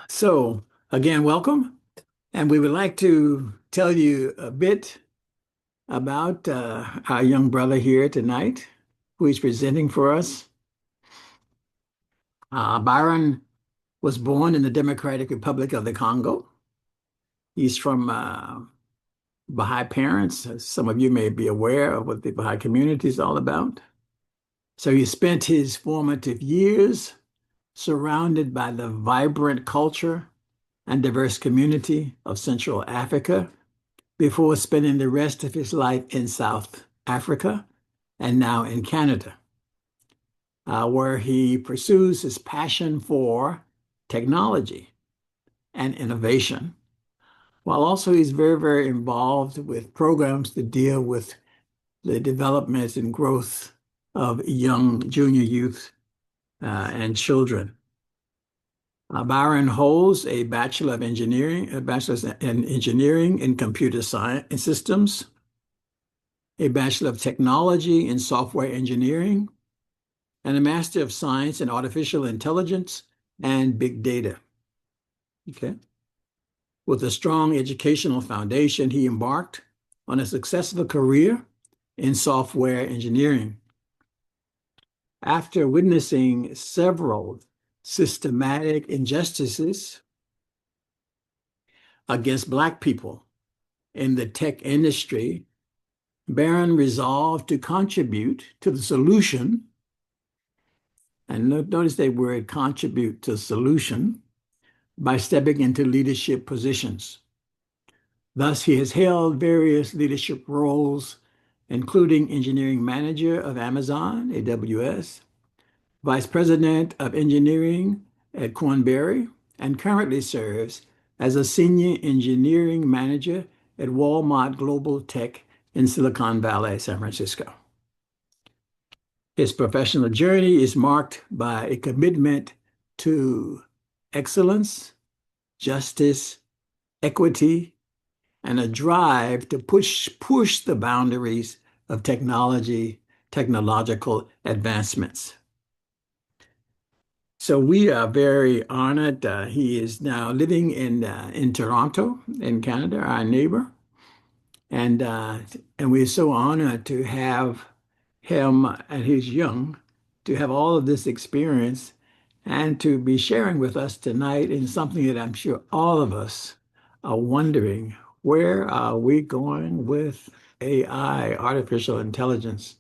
So, again, welcome. And we would like to tell you a bit about our young brother here tonight, who is presenting for us. Byron was born in the Democratic Republic of the Congo. He's from Baha'i parents. As some of you may be aware of what the Baha'i community is all about. So he spent his formative years surrounded by the vibrant culture and diverse community of Central Africa before spending the rest of his life in South Africa and now in Canada, where he pursues his passion for technology and innovation, while also he's very, very involved with programs to deal with the development and growth of young junior youth and children. Byron holds a Bachelor of Engineering, a Bachelor's in Engineering in Computer Science and Systems, a Bachelor of Technology in Software Engineering, and a Master of Science in Artificial Intelligence and Big Data. Okay. With a strong educational foundation, he embarked on a successful career in software engineering. After witnessing several systematic injustices against Black people in the tech industry, Barron resolved to contribute to the solution, and notice that word contribute to solution, by stepping into leadership positions. Thus, he has held various leadership roles, including engineering manager of Amazon, AWS, vice president of engineering at Cornberry, and currently serves as a senior engineering manager at Walmart Global Tech in Silicon Valley, San Francisco. His professional journey is marked by a commitment to excellence, justice, equity, and a drive to push the boundaries of technological advancements. So we are very honored. He is now living in Toronto, in Canada, our neighbor, and uh, and we're so honored to have him, and he's young, to have all of this experience and to be sharing with us tonight in something that I'm sure all of us are wondering, where are we going with AI, artificial intelligence?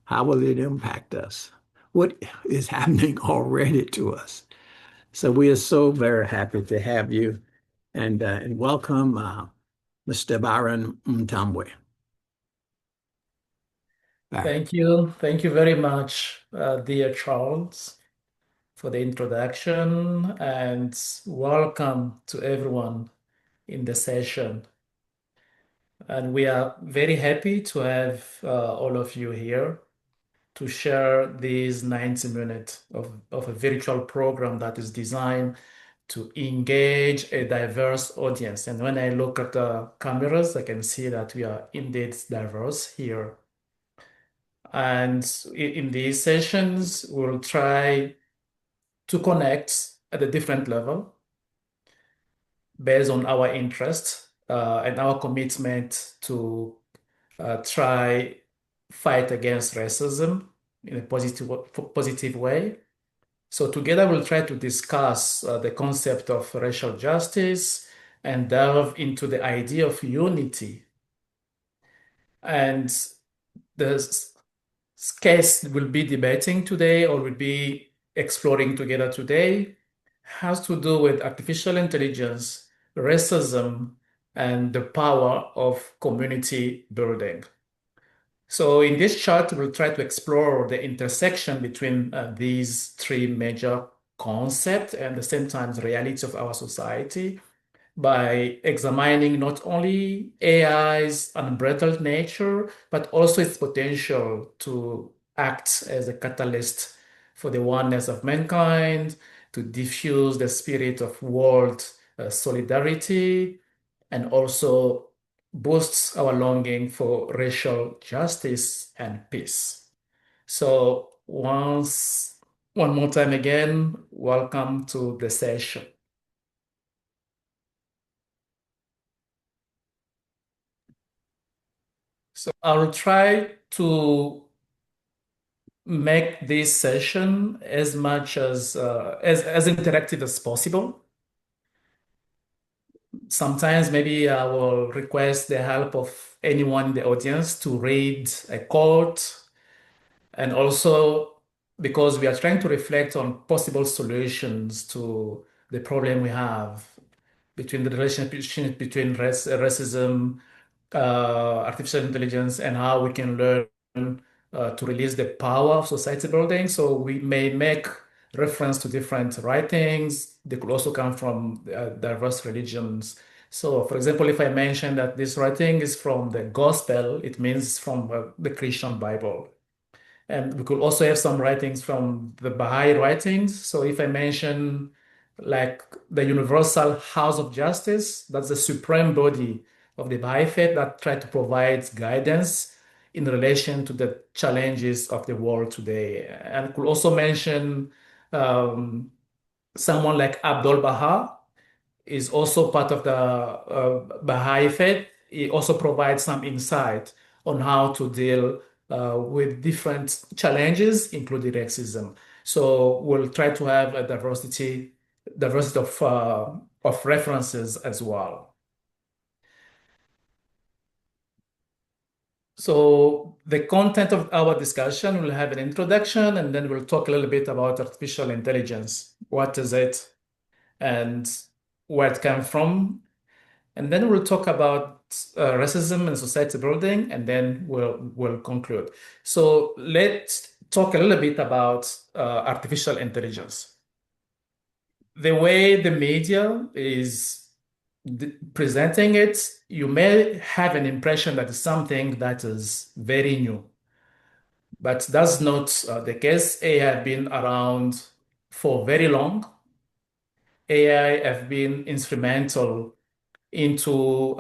How will it impact us? What is happening already to us? So we are so very happy to have you and welcome Mr. Byron Mtambwe. Byron. Thank you. Thank you very much, dear Charles, for the introduction and welcome to everyone in the session. And we are very happy to have all of you here to share these 90 minutes of a virtual program that is designed to engage a diverse audience. And when I look at the cameras, I can see that we are indeed diverse here. And in these sessions, we'll try to connect at a different level based on our interest and our commitment to try fight against racism in a positive way. So together we'll try to discuss the concept of racial justice and delve into the idea of unity. And the case we'll be debating today or will be exploring together today has to do with artificial intelligence, racism, and the power of community building. So in this chart, we'll try to explore the intersection between these three major concepts and at the same time the realities of our society by examining not only AI's unbridled nature, but also its potential to act as a catalyst for the oneness of mankind, to diffuse the spirit of world solidarity, and also boosts our longing for racial justice and peace. So one more time again, welcome to the session. So I'll try to make this session as much as interactive as possible. Sometimes maybe I will request the help of anyone in the audience to read a quote, and also because we are trying to reflect on possible solutions to the problem we have between the relationship between racism, artificial intelligence, and how we can learn to release the power of society building. So we may make reference to different writings. They could also come from diverse religions. So, for example, if I mention that this writing is from the Gospel, it means from the Christian Bible. And we could also have some writings from the Baha'i writings. So if I mention like the Universal House of Justice, that's the supreme body of the Baha'i faith that try to provide guidance in relation to the challenges of the world today. And could also mention um, someone like Abdul Baha, is also part of the Baha'i faith. It also provides some insight on how to deal with different challenges, including racism. So we'll try to have a diversity of references as well. So the content of our discussion will have an introduction, and then we'll talk a little bit about artificial intelligence. What is it, and where it came from, and then we'll talk about racism and society building, and then we'll conclude. So let's talk a little bit about artificial intelligence. The way the media is presenting it, you may have an impression that it's something that is very new, but that's not the case. AI have been around for very long. AI have been instrumental into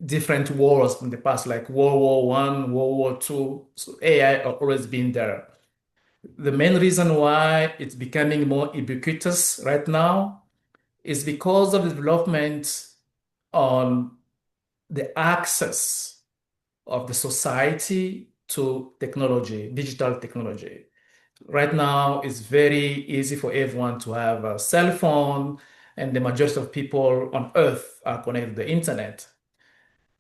different wars from the past, like World War One, World War Two. So AI have always been there. The main reason why it's becoming more ubiquitous right now is because of the development on the access of the society to technology, digital technology. Right now, it's very easy for everyone to have a cell phone, and the majority of people on Earth are connected to the internet.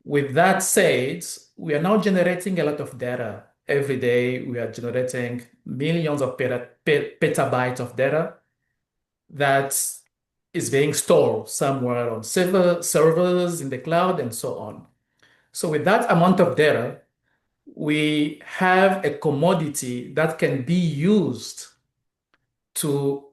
With that said, we are now generating a lot of data. Every day, we are generating millions of petabytes of data that is being stored somewhere on servers in the cloud and so on. So with that amount of data, we have a commodity that can be used to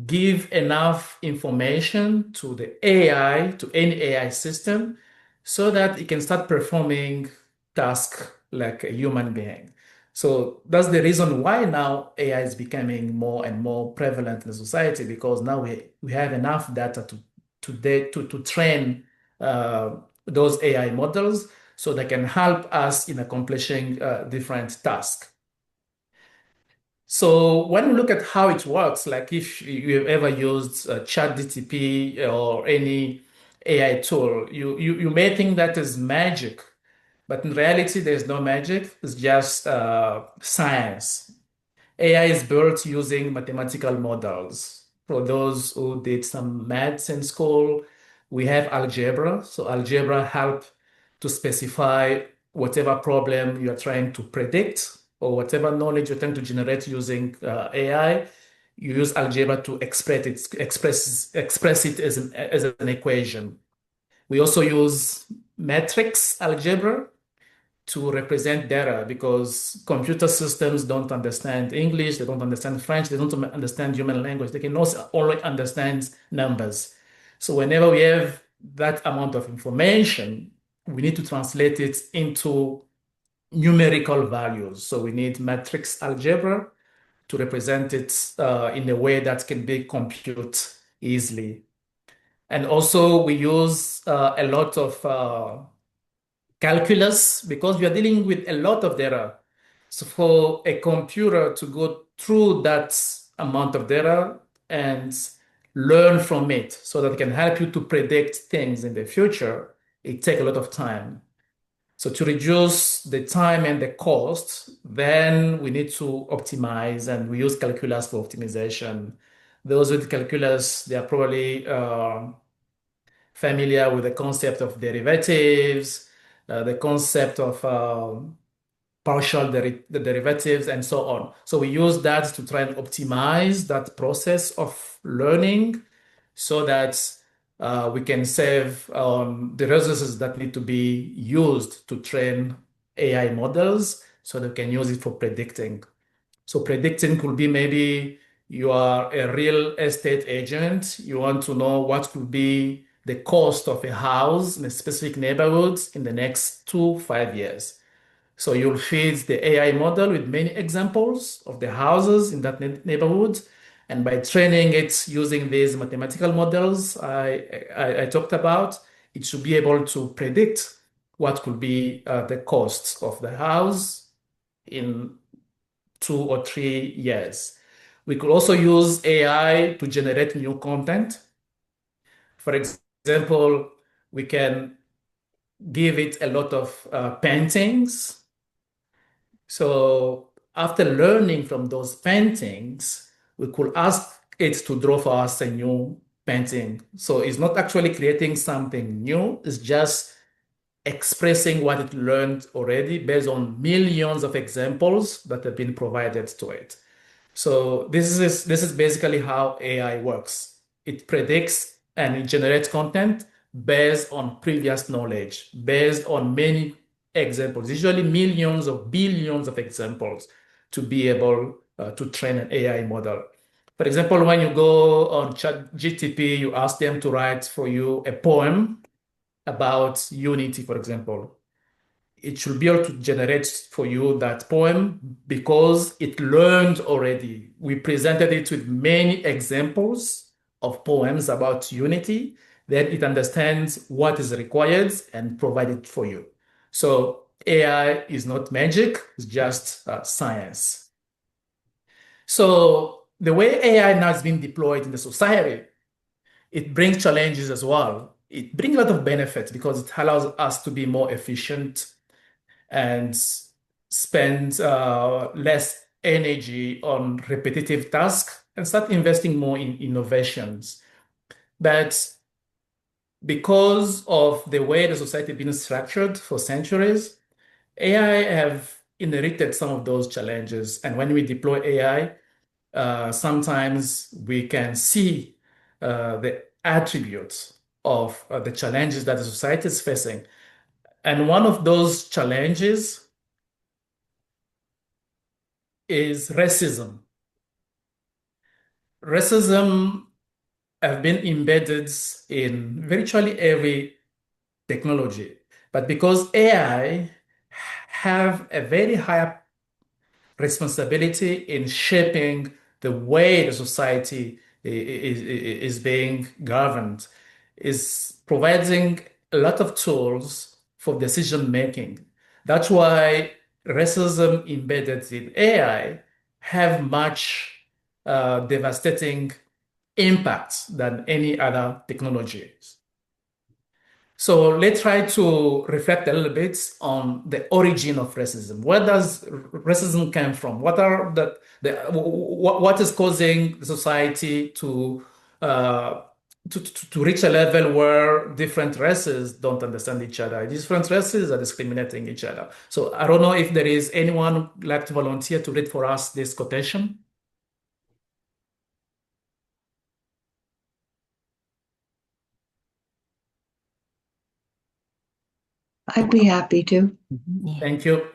give enough information to the AI, to any AI system, so that it can start performing tasks like a human being. So that's the reason why now AI is becoming more and more prevalent in the society, because now we have enough data to train those AI models so they can help us in accomplishing different tasks. So when we look at how it works, like if you've ever used ChatGPT or any AI tool, you may think that is magic, but in reality, there's no magic. It's just science. AI is built using mathematical models. For those who did some maths in school, we have algebra. So algebra help to specify whatever problem you are trying to predict or whatever knowledge you're trying to generate using AI. You use algebra to express it as an equation. We also use matrix algebra to represent data, because computer systems don't understand English, they don't understand French, they don't understand human language. They can also only understand numbers. So whenever we have that amount of information, we need to translate it into numerical values. So we need matrix algebra to represent it in a way that can be computed easily. And also we use a lot of calculus, because we are dealing with a lot of data. So for a computer to go through that amount of data and learn from it so that it can help you to predict things in the future, it takes a lot of time. So to reduce the time and the cost, then we need to optimize, and we use calculus for optimization. Those with calculus, they are probably familiar with the concept of derivatives, the concept of partial derivatives, and so on. So we use that to try and optimize that process of learning so that we can save the resources that need to be used to train AI models so that we can use it for predicting. So predicting could be maybe you are a real estate agent. You want to know what could be the cost of a house in a specific neighborhood in the next 2 to 5 years. So you'll feed the AI model with many examples of the houses in that neighborhood. And by training it using these mathematical models I talked about, it should be able to predict what could be the cost of the house in 2 or 3 years. We could also use AI to generate new content. For example, we can give it a lot of paintings. So after learning from those paintings, we could ask it to draw for us a new painting. So it's not actually creating something new, it's just expressing what it learned already based on millions of examples that have been provided to it. So this is basically how AI works. It predicts and it generates content based on previous knowledge, based on many examples, usually millions or billions of examples to be able to train an AI model. For example, when you go on ChatGPT, you ask them to write for you a poem about unity, for example. It should be able to generate for you that poem because it learned already. We presented it with many examples of poems about unity. Then it understands what is required and provide it for you. So AI is not magic, it's just science. So the way AI now is being deployed in the society, it brings challenges as well. It brings a lot of benefits because it allows us to be more efficient and spend less energy on repetitive tasks and start investing more in innovations. But because of the way the society has been structured for centuries, AI have inherited some of those challenges. And when we deploy AI, sometimes we can see the attributes of the challenges that the society is facing. And one of those challenges is racism. Racism have been embedded in virtually every technology, but because AI have a very high responsibility in shaping the way the society is being governed, is providing a lot of tools for decision making. That's why racism embedded in AI have much devastating impacts than any other technologies. So let's try to reflect a little bit on the origin of racism. Where does racism come from? What is causing society uh, to reach a level where different races don't understand each other? Different races are discriminating each other. So I don't know if there is anyone who'd like to volunteer to read for us this quotation. I'd be happy to. Thank you.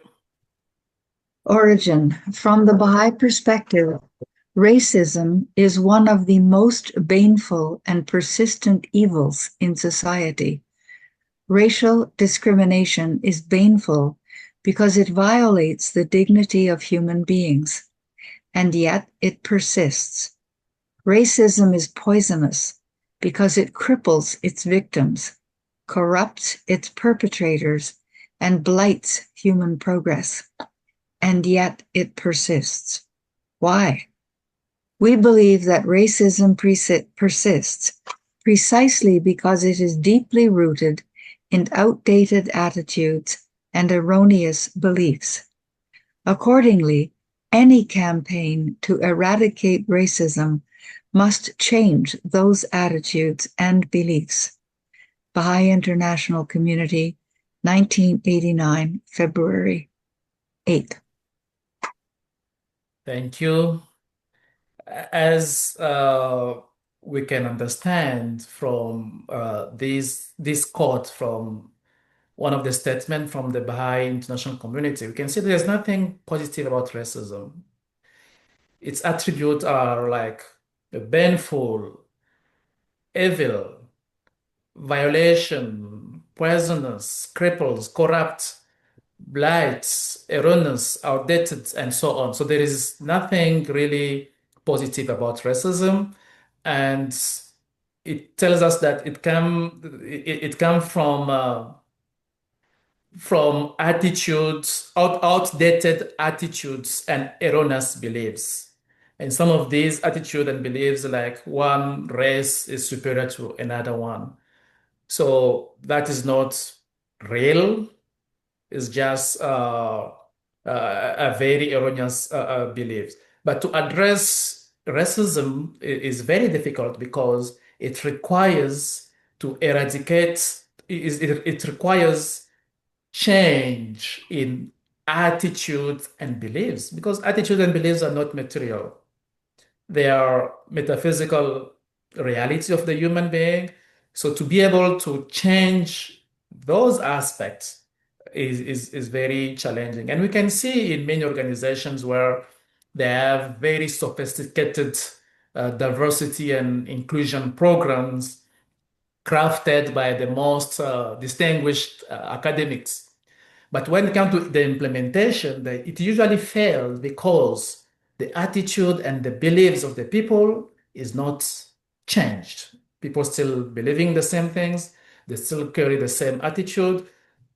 Origin. From the Baha'i perspective, racism is one of the most baneful and persistent evils in society. Racial discrimination is baneful because it violates the dignity of human beings, and yet it persists. Racism is poisonous because it cripples its victims, corrupts its perpetrators, and blights human progress. And yet it persists. Why? We believe that racism persists precisely because it is deeply rooted in outdated attitudes and erroneous beliefs. Accordingly, any campaign to eradicate racism must change those attitudes and beliefs. Baha'i International Community, 1989, February 8th. Thank you. As we can understand from this quote from one of the statements from the Baha'i international community, we can see there's nothing positive about racism. Its attributes are like baneful, evil, violation, poisonous, cripples, corrupt, blights, erroneous, outdated, and so on. So there is nothing really positive about racism, and it tells us that it come from attitudes, outdated attitudes and erroneous beliefs. And some of these attitudes and beliefs, like one race is superior to another one. So that is not real. It's just a very erroneous belief. But to address racism is very difficult because it requires to eradicate, it requires change in attitudes and beliefs because attitudes and beliefs are not material. They are metaphysical reality of the human being. So to be able to change those aspects is very challenging. And we can see in many organizations where they have very sophisticated diversity and inclusion programs crafted by the most distinguished academics. But when it comes to the implementation, it usually fails because the attitude and the beliefs of the people is not changed. People still believing the same things, they still carry the same attitude.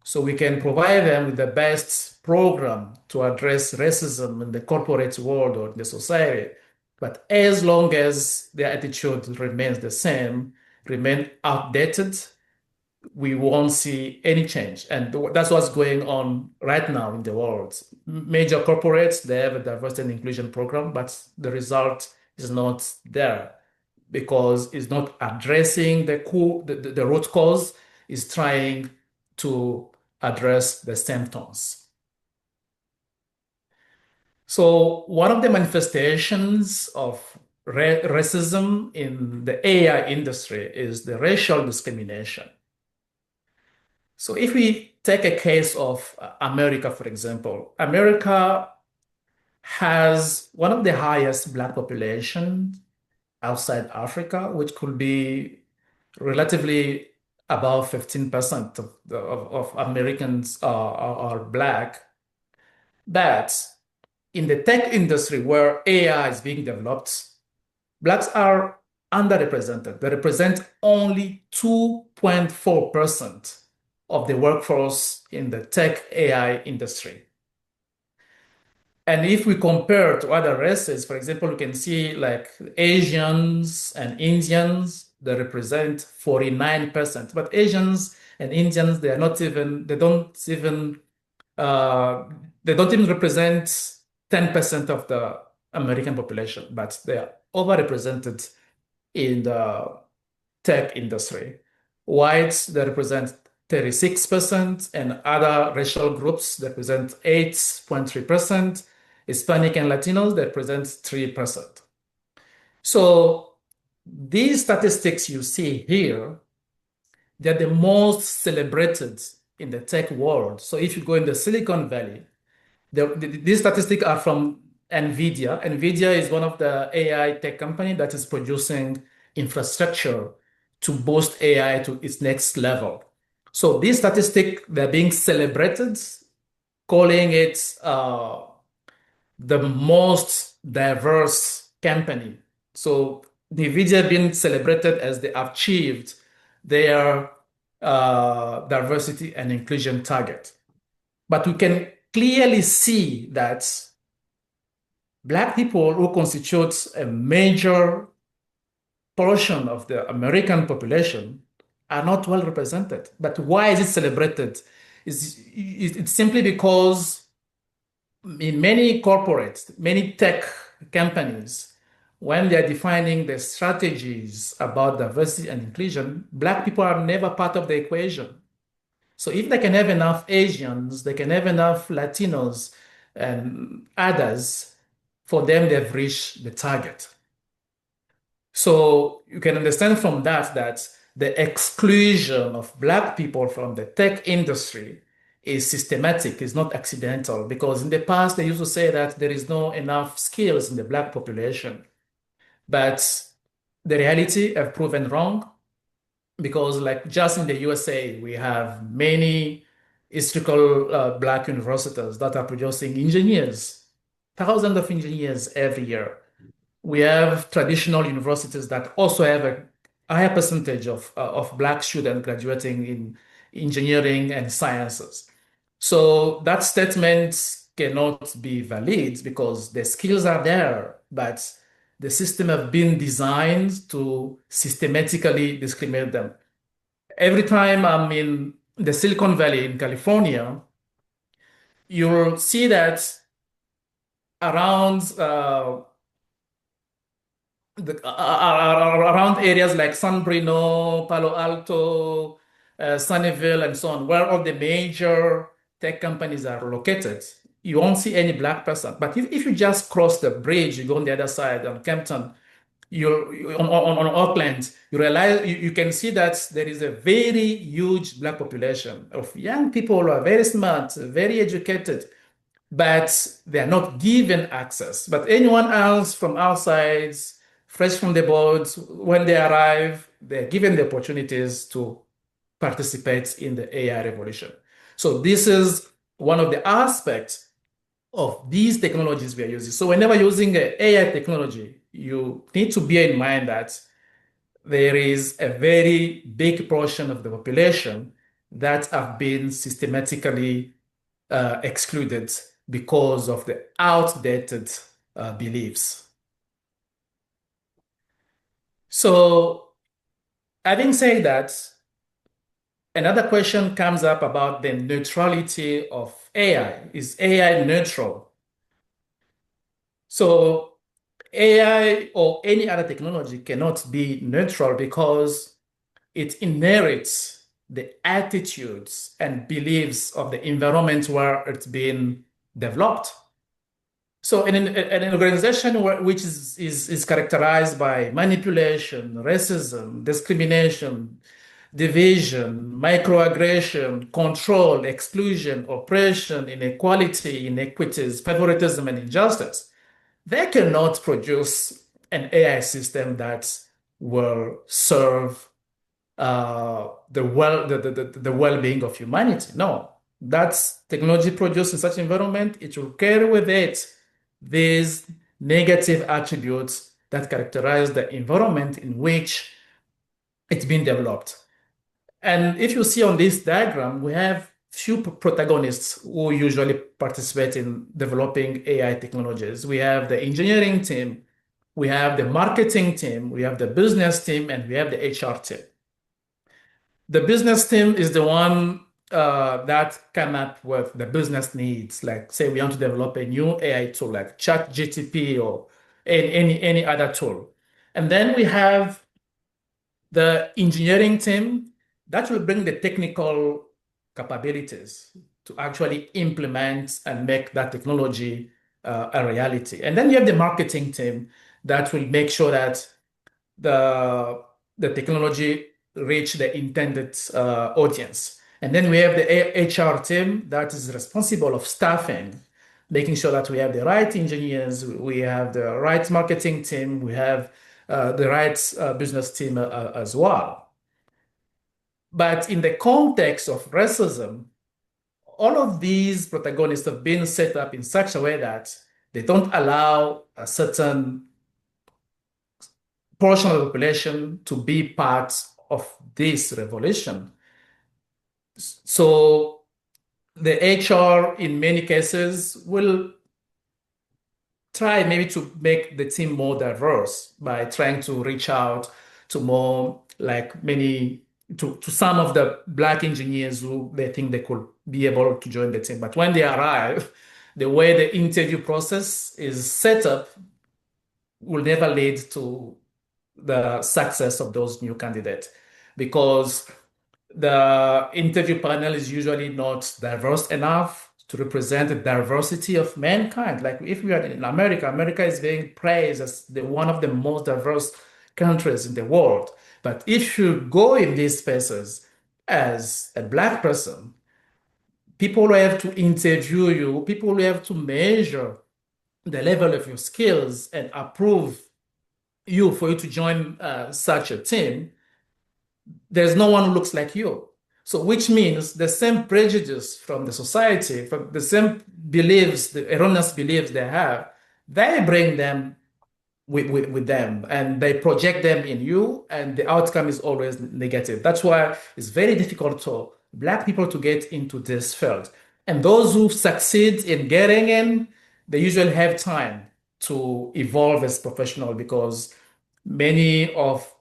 So we can provide them with the best program to address racism in the corporate world or in the society. But as long as their attitude remains the same, remain outdated, we won't see any change. And that's what's going on right now in the world. Major corporates, they have a diversity and inclusion program, but the result is not there because it's not addressing the root cause, it's trying to address the symptoms. So one of the manifestations of racism in the AI industry is the racial discrimination. So if we take a case of America, for example, America has one of the highest Black population outside Africa, which could be relatively about 15% of Americans are Black. But in the tech industry where AI is being developed, Blacks are underrepresented. They represent only 2.4% of the workforce in the tech AI industry. And if we compare to other races, for example, we can see like Asians and Indians, they represent 49%. But Asians and Indians, uh, they don't even represent 10% of the American population, but they are overrepresented in the tech industry. Whites, they represent 36%, and other racial groups that represent 8.3%. Hispanic and Latinos, that represent 3%. So these statistics you see here, they're the most celebrated in the tech world. So if you go in the Silicon Valley, these statistics are from NVIDIA. NVIDIA is one of the AI tech company that is producing infrastructure to boost AI to its next level. So these statistics, they're being celebrated, calling it the most diverse company. So NVIDIA being celebrated as they achieved their diversity and inclusion target. But we can clearly see that Black people who constitute a major portion of the American population are not well represented. But why is it celebrated It's simply because in many corporates, many tech companies, when they're defining the strategies about diversity and inclusion, Black people are never part of the equation. So if they can have enough Asians, they can have enough Latinos and others, for them, they've reached the target. So you can understand from that the exclusion of Black people from the tech industry is systematic, is not accidental, because in the past they used to say that there is no enough skills in the Black population. But the reality have proven wrong, because like just in the USA, we have many historical Black universities that are producing engineers, thousands of engineers every year. We have traditional universities that also have a higher percentage of Black students graduating in engineering and sciences. So that statement cannot be valid because the skills are there, but the system have been designed to systematically discriminate them. Every time I'm in the Silicon Valley in California, you'll see that around around areas like San Bruno, Palo Alto, Sunnyvale, and so on, where all the major tech companies are located, you won't see any Black person. But if you just cross the bridge, you go on the other side on Campton, on Auckland, you realize you can see that there is a very huge Black population of young people who are very smart, very educated, but they are not given access. But anyone else from outside, fresh from the boat, when they arrive, they're given the opportunities to participate in the AI revolution. So this is one of the aspects of these technologies we are using. So whenever you're using AI technology, you need to bear in mind that there is a very big portion of the population that have been systematically excluded because of the outdated beliefs. So, having said that, another question comes up about the neutrality of AI. Is AI neutral? So, AI or any other technology cannot be neutral because it inherits the attitudes and beliefs of the environment where it's been developed. So in an organization which is characterized by manipulation, racism, discrimination, division, microaggression, control, exclusion, oppression, inequality, inequities, favoritism, and injustice, they cannot produce an AI system that will serve the well-being of humanity. No, that's technology produced in such environment. It will carry with it these negative attributes that characterize the environment in which it's been developed. And if you see on this diagram, we have few protagonists who usually participate in developing AI technologies. We have the engineering team, we have the marketing team, we have the business team, and we have the HR team. The business team is the one that come up with the business needs. Like, say, we want to develop a new AI tool like ChatGTP or any other tool. And then we have the engineering team that will bring the technical capabilities to actually implement and make that technology a reality. And then you have the marketing team that will make sure that the the technology reach the intended audience. And then we have the HR team that is responsible of staffing, making sure that we have the right engineers, we have the right marketing team, we have the right business team as well. But in the context of racism, all of these protagonists have been set up in such a way that they don't allow a certain portion of the population to be part of this revolution. So the HR in many cases will try maybe to make the team more diverse by trying to reach out to more like many to some of the black engineers who they think they could be able to join the team. But when they arrive, the way the interview process is set up will never lead to the success of those new candidates because the interview panel is usually not diverse enough to represent the diversity of mankind. Like if we are in America, America is being praised as one of the most diverse countries in the world. But if you go in these spaces as a black person, people will have to interview you, people will have to measure the level of your skills and approve you for you to join such a team. There's no one who looks like you. So, which means the same prejudice from the society, from the same beliefs, the erroneous beliefs they have, they bring them with them and they project them in you, and the outcome is always negative. That's why it's very difficult for Black people to get into this field. And those who succeed in getting in, they usually have time to evolve as professional because many of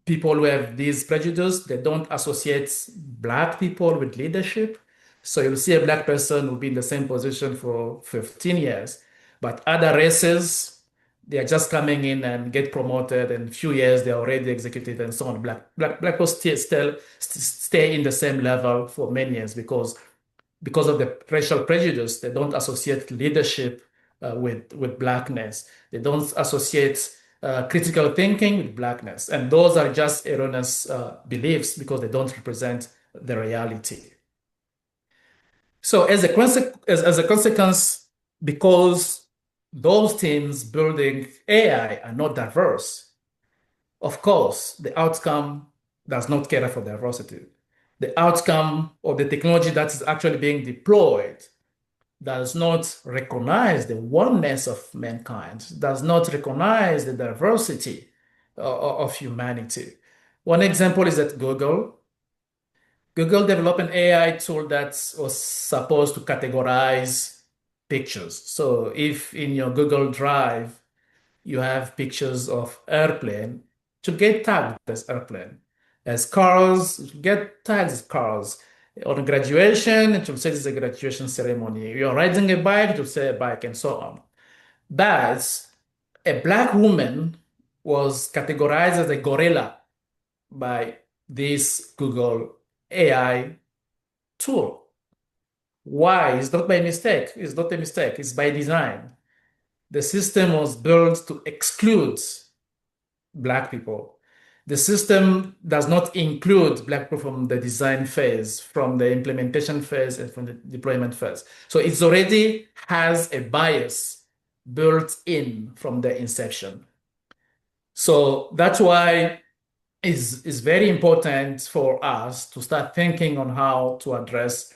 people who have these prejudices, they don't associate black people with leadership. So you'll see a black person who'll be in the same position for 15 years, but other races, they are just coming in and get promoted, and few years they're already executive and so on. Black people still stay in the same level for many years because of the racial prejudice. They don't associate leadership with blackness. They don't associate critical thinking with blackness. And those are just erroneous beliefs because they don't represent the reality. So as a consequence, because those teams building AI are not diverse, of course, the outcome does not cater for diversity. The outcome of the technology that is actually being deployed does not recognize the oneness of mankind, does not recognize the diversity of humanity. One example is that Google developed an AI tool that was supposed to categorize pictures. So if in your Google Drive you have pictures of airplane, to get tagged as airplane. As cars, get tagged as cars. On graduation, it will say it's a graduation ceremony. You're riding a bike, it will say a bike, and so on. But a black woman was categorized as a gorilla by this Google AI tool. Why? It's not by mistake. It's not a mistake. It's by design. The system was built to exclude black people. The system does not include black people from the design phase, from the implementation phase, and from the deployment phase. So it already has a bias built in from the inception. So that's why it's very important for us to start thinking on how to address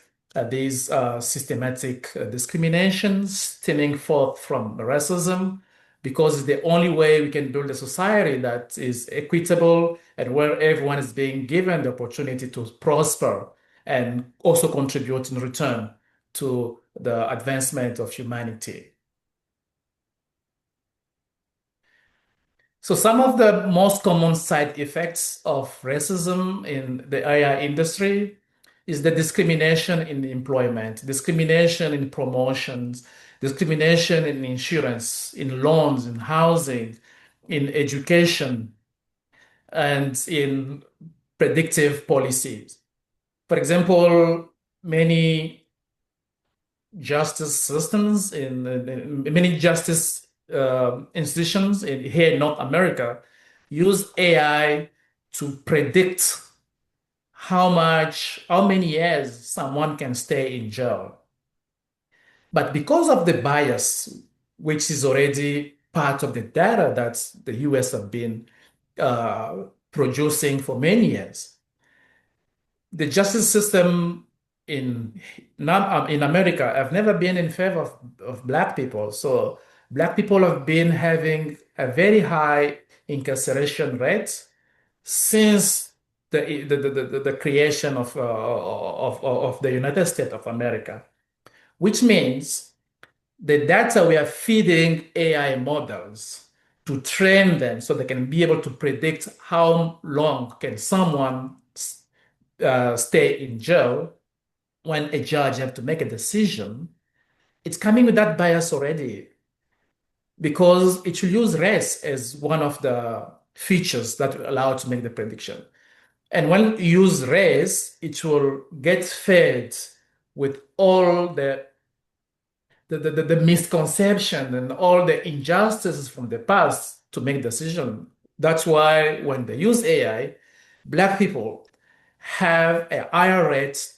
these systematic discriminations stemming forth from racism, because it's the only way we can build a society that is equitable and where everyone is being given the opportunity to prosper and also contribute in return to the advancement of humanity. So some of the most common side effects of racism in the AI industry is the discrimination in employment, discrimination in promotions, discrimination in insurance, in loans, in housing, in education, and in predictive policies. For example, many justice systems in many justice institutions here in North America use AI to predict how many years someone can stay in jail. But because of the bias, which is already part of the data that the US have been producing for many years, the justice system in in America have never been in favor of black people. So black people have been having a very high incarceration rate since the creation of the United States of America, which means the data we are feeding AI models to train them so they can be able to predict how long can someone stay in jail, when a judge have to make a decision, it's coming with that bias already because it will use race as one of the features that will allow it to make the prediction. And when you use race, it will get fed with all the misconception and all the injustices from the past to make decision. That's why when they use AI, Black people have a higher rate,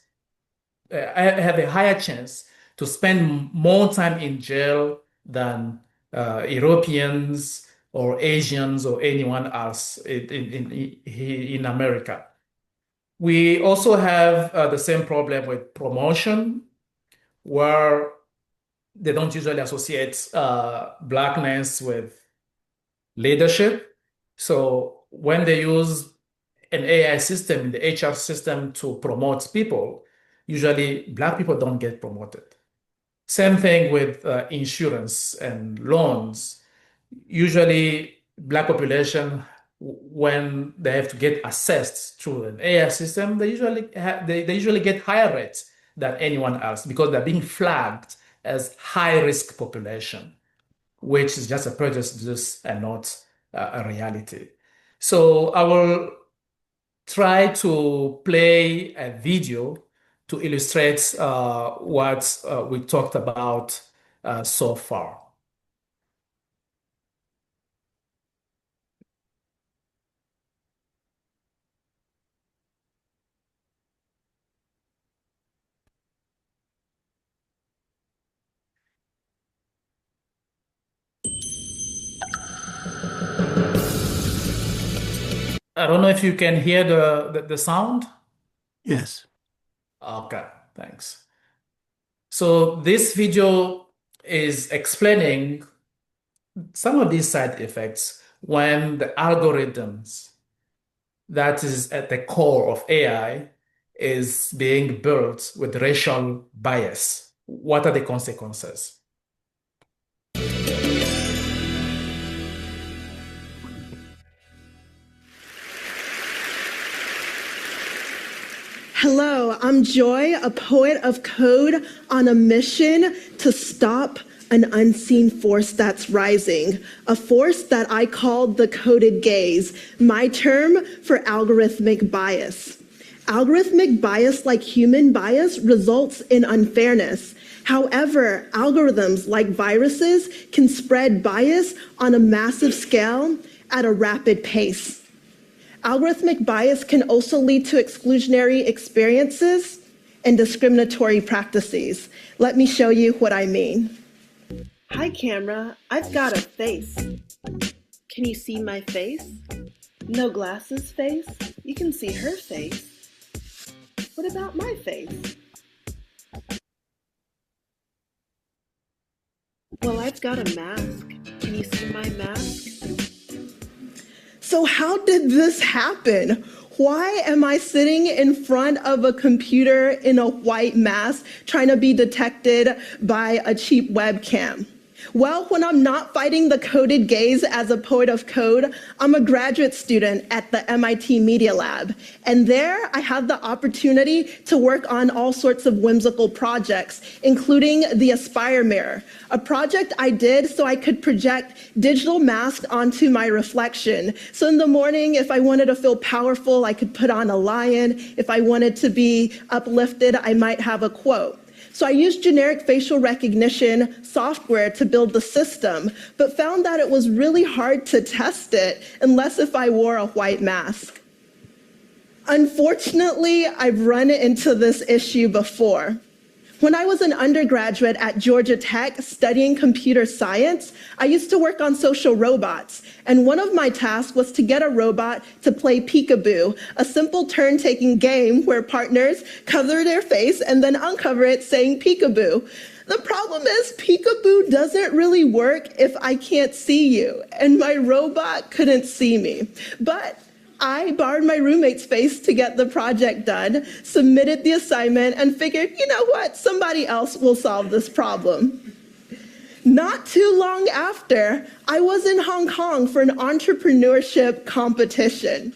have a higher chance to spend more time in jail than Europeans or Asians or anyone else in America. We also have the same problem with promotion, where they don't usually associate Blackness with leadership. So when they use an AI system in the HR system to promote people, usually Black people don't get promoted. Same thing with insurance and loans. Usually, Black population, when they have to get assessed through an AI system, they usually get higher rates than anyone else because they're being flagged as high risk population, which is just a prejudice and not a reality. So I will try to play a video to illustrate what we talked about so far. I don't know if you can hear the sound. Yes. Okay, thanks. So this video is explaining some of these side effects when the algorithms that is at the core of AI is being built with racial bias. What are the consequences? Hello, I'm Joy, a poet of code on a mission to stop an unseen force that's rising, a force that I called the coded gaze, my term for algorithmic bias. Algorithmic bias, like human bias, results in unfairness. However, algorithms like viruses can spread bias on a massive scale at a rapid pace. Algorithmic bias can also lead to exclusionary experiences and discriminatory practices. Let me show you what I mean. Hi, camera. I've got a face. Can you see my face? No glasses face? You can see her face. What about my face? Well, I've got a mask. Can you see my mask? So how did this happen? Why am I sitting in front of a computer in a white mask trying to be detected by a cheap webcam? Well, when I'm not fighting the coded gaze as a poet of code, I'm a graduate student at the MIT Media Lab. And there I have the opportunity to work on all sorts of whimsical projects, including the Aspire Mirror, a project I did so I could project digital masks onto my reflection. So in the morning, if I wanted to feel powerful, I could put on a lion. If I wanted to be uplifted, I might have a quote. So I used generic facial recognition software to build the system, but found that it was really hard to test it unless if I wore a white mask. Unfortunately, I've run into this issue before. When I was an undergraduate at Georgia Tech studying computer science, I used to work on social robots. And one of my tasks was to get a robot to play peekaboo, a simple turn-taking game where partners cover their face and then uncover it saying peekaboo. The problem is peekaboo doesn't really work if I can't see you, and my robot couldn't see me. But I borrowed my roommate's face to get the project done, submitted the assignment, and figured, you know what, somebody else will solve this problem. Not too long after, I was in Hong Kong for an entrepreneurship competition.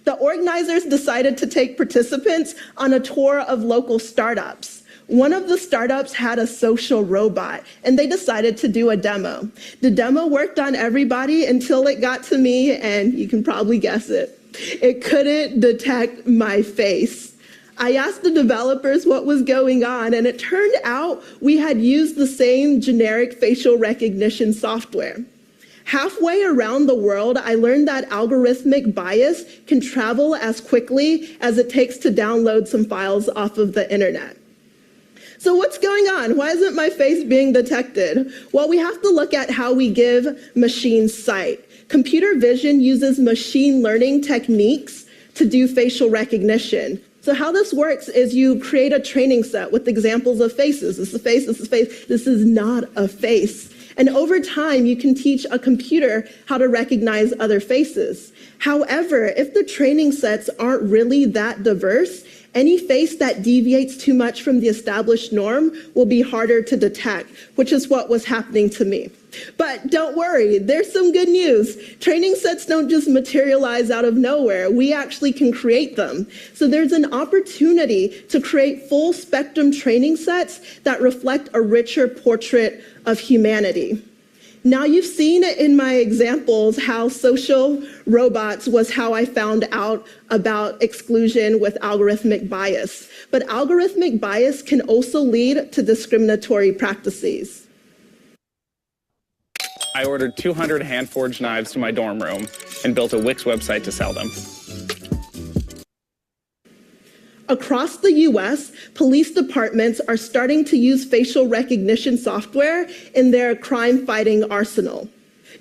The organizers decided to take participants on a tour of local startups. One of the startups had a social robot, and they decided to do a demo. The demo worked on everybody until it got to me, and you can probably guess it. It couldn't detect my face. I asked the developers what was going on, and it turned out we had used the same generic facial recognition software. Halfway around the world, I learned that algorithmic bias can travel as quickly as it takes to download some files off of the internet. So what's going on? Why isn't my face being detected? Well, we have to look at how we give machines sight. Computer vision uses machine learning techniques to do facial recognition. So how this works is you create a training set with examples of faces. This is a face, this is a face, this is not a face. And over time, you can teach a computer how to recognize other faces. However, if the training sets aren't really that diverse, any face that deviates too much from the established norm will be harder to detect, which is what was happening to me. But don't worry, there's some good news. Training sets don't just materialize out of nowhere. We actually can create them. So there's an opportunity to create full spectrum training sets that reflect a richer portrait of humanity. Now you've seen in my examples how social robots was how I found out about exclusion with algorithmic bias. But algorithmic bias can also lead to discriminatory practices. I ordered 200 hand-forged knives to my dorm room and built a Wix website to sell them. Across the US, police departments are starting to use facial recognition software in their crime-fighting arsenal.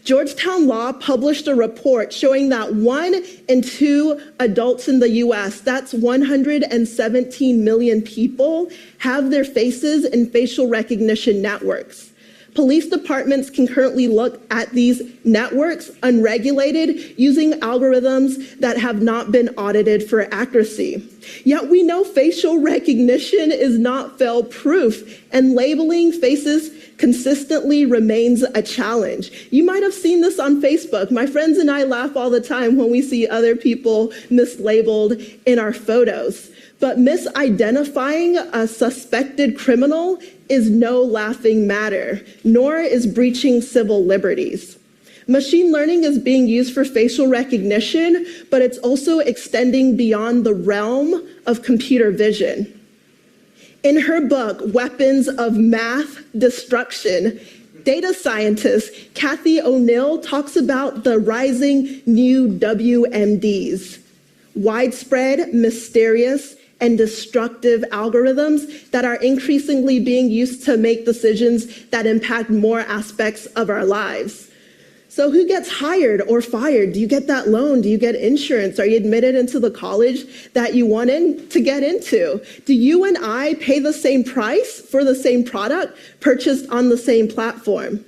Georgetown Law published a report showing that 1 in 2 adults in the US, that's 117 million people, have their faces in facial recognition networks. Police departments can currently look at these networks unregulated using algorithms that have not been audited for accuracy. Yet we know facial recognition is not fail-proof, and labeling faces consistently remains a challenge. You might have seen this on Facebook. My friends and I laugh all the time when we see other people mislabeled in our photos. But misidentifying a suspected criminal is no laughing matter, nor is breaching civil liberties. Machine learning is being used for facial recognition, but it's also extending beyond the realm of computer vision. In her book, Weapons of Math Destruction, data scientist Kathy O'Neill talks about the rising new WMDs, widespread, mysterious, and destructive algorithms that are increasingly being used to make decisions that impact more aspects of our lives. So who gets hired or fired? Do you get that loan? Do you get insurance? Are you admitted into the college that you wanted to get into? Do you and I pay the same price for the same product purchased on the same platform?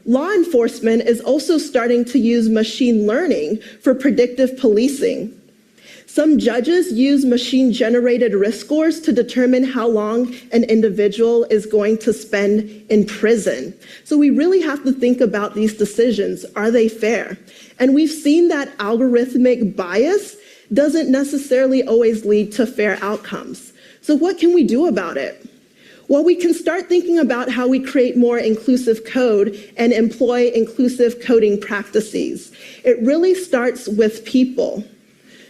Law enforcement is also starting to use machine learning for predictive policing. Some judges use machine-generated risk scores to determine how long an individual is going to spend in prison. So we really have to think about these decisions. Are they fair? And we've seen that algorithmic bias doesn't necessarily always lead to fair outcomes. So what can we do about it? Well, we can start thinking about how we create more inclusive code and employ inclusive coding practices. It really starts with people.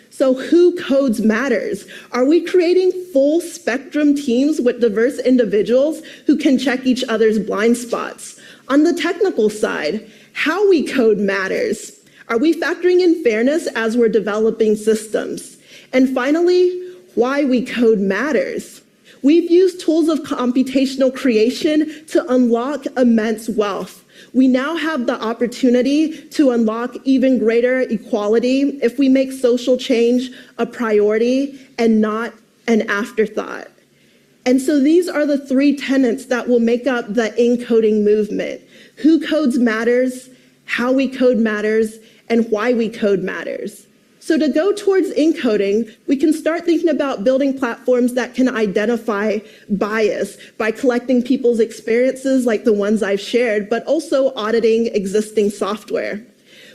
So who codes matters? Are we creating full spectrum teams with diverse individuals who can check each other's blind spots? On the technical side, how we code matters. Are we factoring in fairness as we're developing systems? And finally, why we code matters. We've used tools of computational creation to unlock immense wealth. We now have the opportunity to unlock even greater equality if we make social change a priority and not an afterthought. And so these are the 3 tenets that will make up the encoding movement. Who codes matters, how we code matters, and why we code matters. So to go towards encoding, we can start thinking about building platforms that can identify bias by collecting people's experiences like the ones I've shared, but also auditing existing software.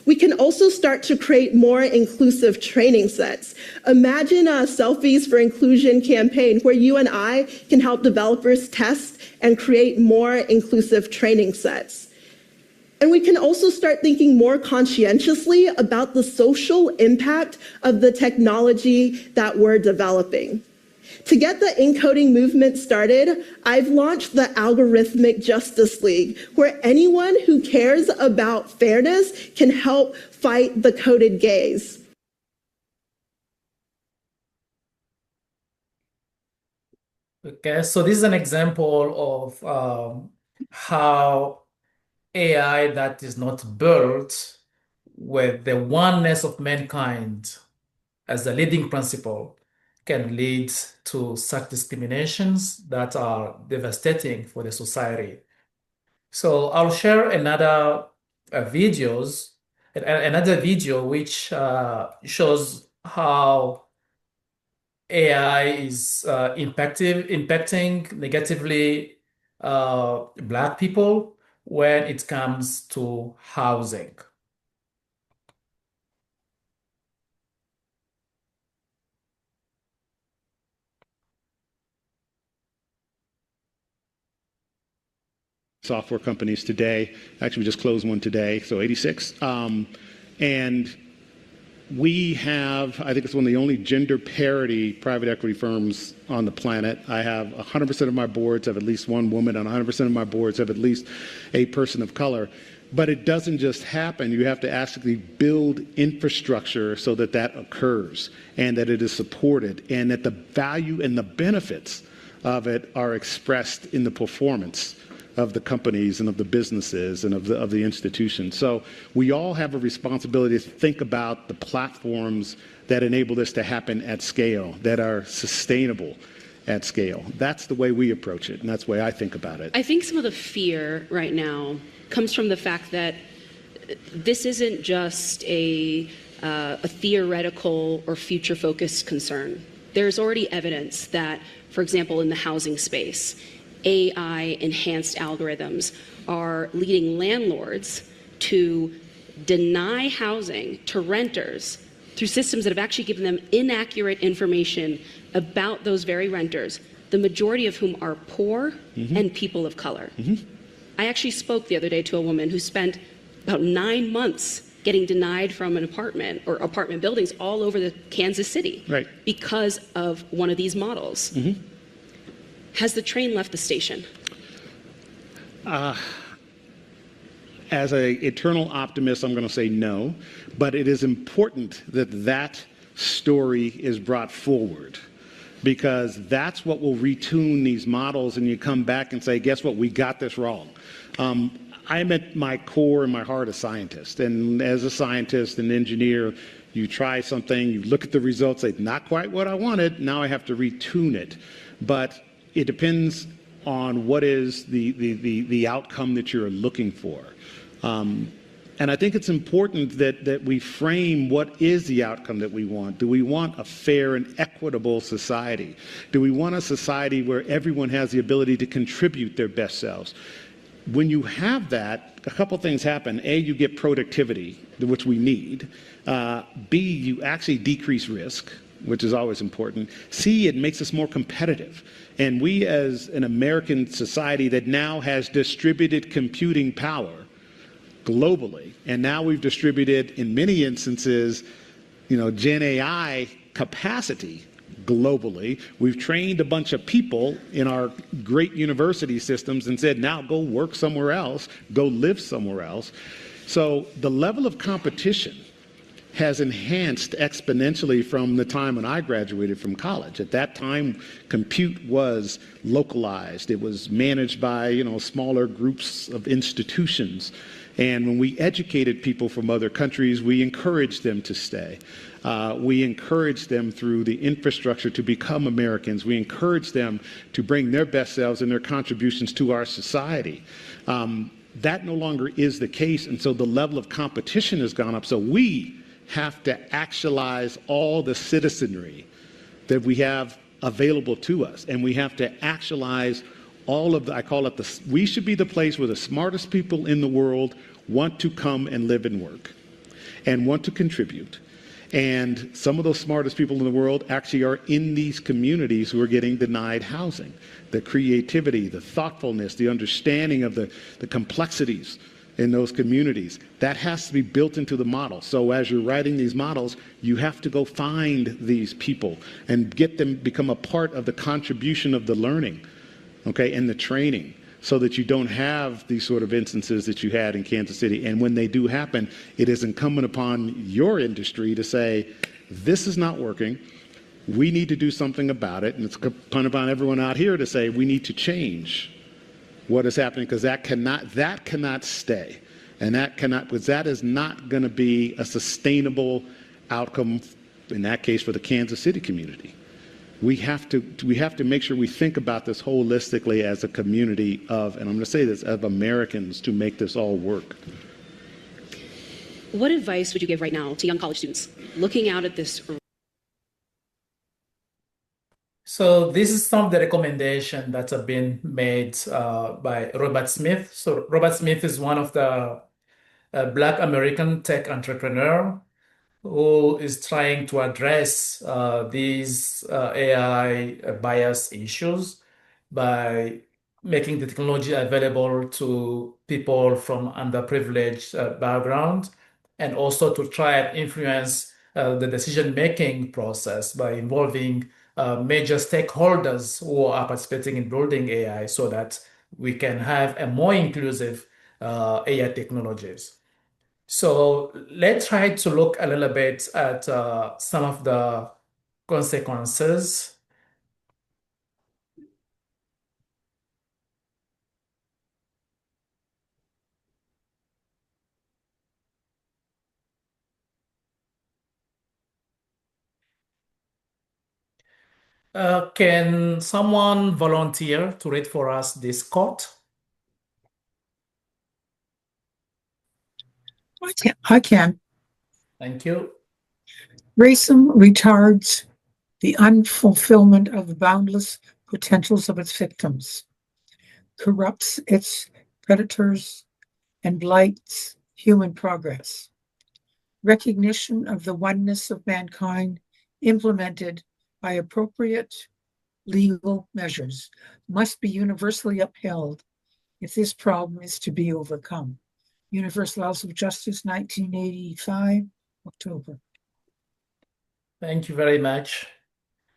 We can also start to create more inclusive training sets. Imagine a Selfies for Inclusion campaign where you and I can help developers test and create more inclusive training sets. And we can also start thinking more conscientiously about the social impact of the technology that we're developing. To get the encoding movement started, I've launched the Algorithmic Justice League, where anyone who cares about fairness can help fight the coded gaze. Okay, so this is an example of how AI that is not built with the oneness of mankind as the leading principle can lead to such discriminations that are devastating for the society. So I'll share another another video which shows how AI is impacting negatively Black people when it comes to housing. Software companies today. Actually, we just closed one today, so 86. And we have, I think it's one of the only gender parity private equity firms on the planet. I have 100% of my boards have at least one woman, and 100% of my boards have at least a person of color. But it doesn't just happen. You have to actually build infrastructure so that that occurs and that it is supported and that the value and the benefits of it are expressed in the performance of the companies and of the businesses and of the institutions. So we all have a responsibility to think about the platforms that enable this to happen at scale, that are sustainable at scale. That's the way we approach it, and that's the way I think about it. I think some of the fear right now comes from the fact that this isn't just a theoretical or future-focused concern. There's already evidence that, for example, in the housing space, AI-enhanced algorithms are leading landlords to deny housing to renters through systems that have actually given them inaccurate information about those very renters, the majority of whom are poor and people of color. I actually spoke the other day to a woman who spent about 9 months getting denied from an apartment or apartment buildings all over the Kansas City because of one of these models. Has the train left the station? As an eternal optimist, I'm going to say no, but it is important that that story is brought forward because that's what will retune these models and you come back and say, guess what, we got this wrong. I'm at my core and my heart a scientist, and as a scientist and engineer, you try something, you look at the results, say, not quite what I wanted, now I have to retune it. But it depends on what is the outcome that you're looking for. And I think it's important that we frame what is the outcome that we want. Do we want a fair and equitable society? Do we want a society where everyone has the ability to contribute their best selves? When you have that, a couple things happen. A, you get productivity, which we need. B, you actually decrease risk, which is always important. C, it makes us more competitive. And we as an American society that now has distributed computing power globally, and now we've distributed, in many instances, Gen AI capacity globally. We've trained a bunch of people in our great university systems and said, now go work somewhere else, go live somewhere else. So the level of competition has enhanced exponentially from the time when I graduated from college. At that time, compute was localized. It was managed by, smaller groups of institutions. And when we educated people from other countries, we encouraged them to stay. We encouraged them through the infrastructure to become Americans. We encouraged them to bring their best selves and their contributions to our society. That no longer is the case, and so the level of competition has gone up. So we have to actualize all the citizenry that we have available to us, and we have to actualize all of the, we should be the place where the smartest people in the world want to come and live and work. and want to contribute. And some of those smartest people in the world actually are in these communities who are getting denied housing. The creativity, the thoughtfulness, the understanding of the complexities in those communities, that has to be built into the model. So as you're writing these models, you have to go find these people and get them become a part of the contribution of the learning, okay, and the training, so that you don't have these sort of instances that you had in Kansas City. And when they do happen, it is incumbent upon your industry to say, this is not working. We need to do something about it. And it's incumbent upon everyone out here to say, we need to change what is happening, because that cannot stay. And because that is not going to be a sustainable outcome, in that case, for the Kansas City community. We have to make sure we think about this holistically as a community of, and I'm going to say this, of Americans, to make this all work. What advice would you give right now to young college students looking out at this? So this is some of the recommendations that have been made by Robert Smith. So Robert Smith is one of the Black American tech entrepreneur who is trying to address these AI bias issues by making the technology available to people from underprivileged background, and also to try and influence the decision-making process by involving major stakeholders who are participating in building AI, so that we can have a more inclusive AI technologies. So let's try to look a little bit at some of the consequences. Can someone volunteer to read for us this quote? I can. Thank you. Racism retards the unfulfillment of the boundless potentials of its victims, corrupts its predators, and blights human progress. Recognition of the oneness of mankind, implemented by appropriate legal measures, must be universally upheld if this problem is to be overcome. Universal House of Justice, 1985, October. Thank you very much.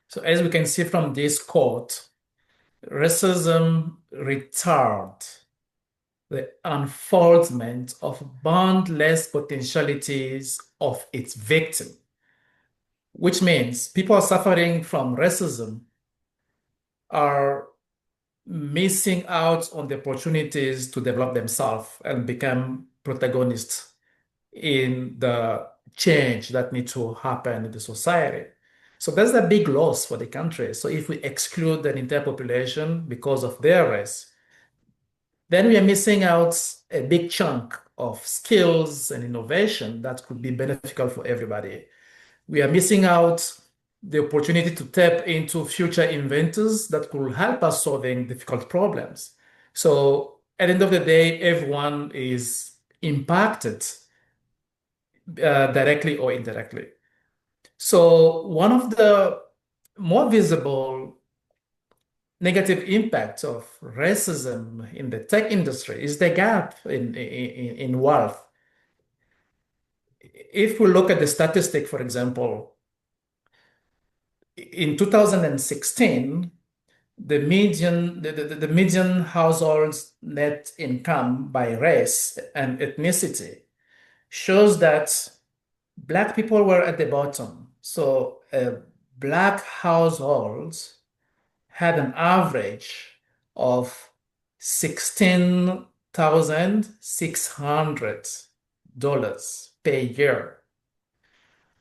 So as we can see from this quote, racism retards the unfoldment of boundless potentialities of its victim, which means people suffering from racism are missing out on the opportunities to develop themselves and become protagonists in the change that needs to happen in the society. So that's a big loss for the country. So if we exclude an entire population because of their race, then we are missing out a big chunk of skills and innovation that could be beneficial for everybody. We are missing out the opportunity to tap into future inventors that could help us solving difficult problems. So at the end of the day, everyone is impacted directly or indirectly. So one of the more visible negative impacts of racism in the tech industry is the gap in wealth. If we look at the statistic, for example, in 2016, the median household's net income by race and ethnicity shows that Black people were at the bottom. So Black households had an average of $16,600 per year,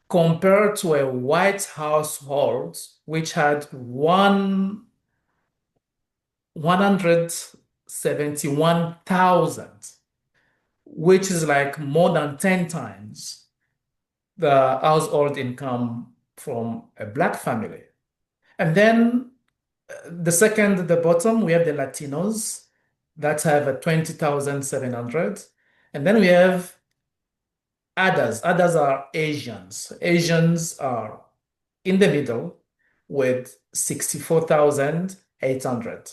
compared to a white household which had 171,000, which is like more than 10 times the household income from a Black family. And then the bottom, we have the Latinos that have a 20,700. And then we have Others are Asians. Asians are in the middle with 64,800.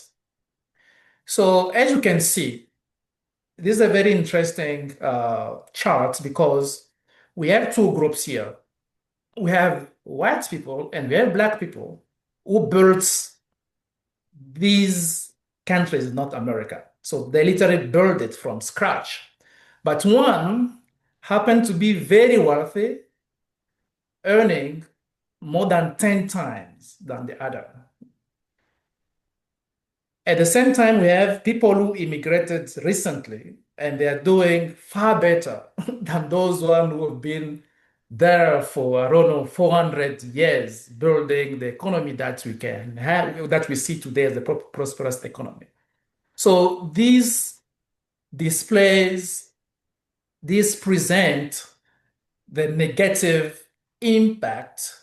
So as you can see, this is a very interesting chart because we have two groups here. We have white people and we have black people who built these countries in North America. So they literally built it from scratch. But one happened to be very wealthy, earning more than 10 times than the other. At the same time, we have people who immigrated recently and they are doing far better than those who have been there for, I don't know, 400 years, building the economy that we can have, that we see today as a prosperous economy. So these displays, these present the negative impact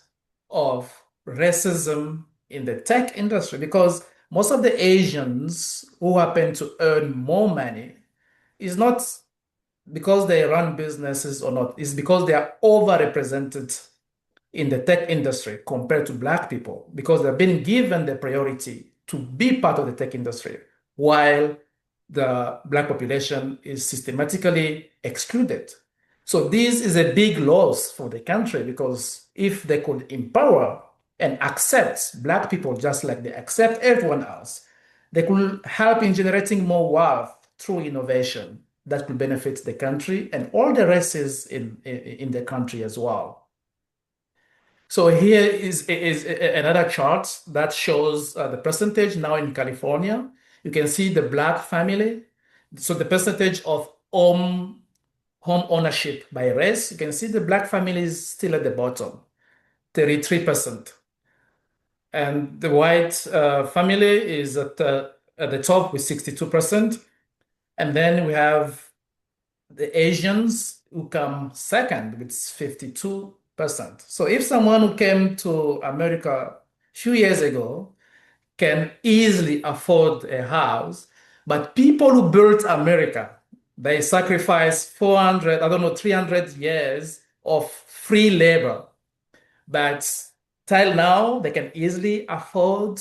of racism in the tech industry because most of the Asians who happen to earn more money is not because they run businesses or not, it's because they are overrepresented in the tech industry compared to black people because they've been given the priority to be part of the tech industry while the black population is systematically excluded. So this is a big loss for the country because if they could empower and accept black people just like they accept everyone else, they could help in generating more wealth through innovation that could benefit the country and all the races in the country as well. So here is another chart that shows the percentage now in California. You can see the black family. So the percentage of home ownership by race, you can see the black family is still at the bottom, 33%. And the white family is at the top with 62%. And then we have the Asians who come second with 52%. So if someone who came to America a few years ago can easily afford a house, but people who built America, they sacrificed 400, I don't know, 300 years of free labor. But till now, they can easily afford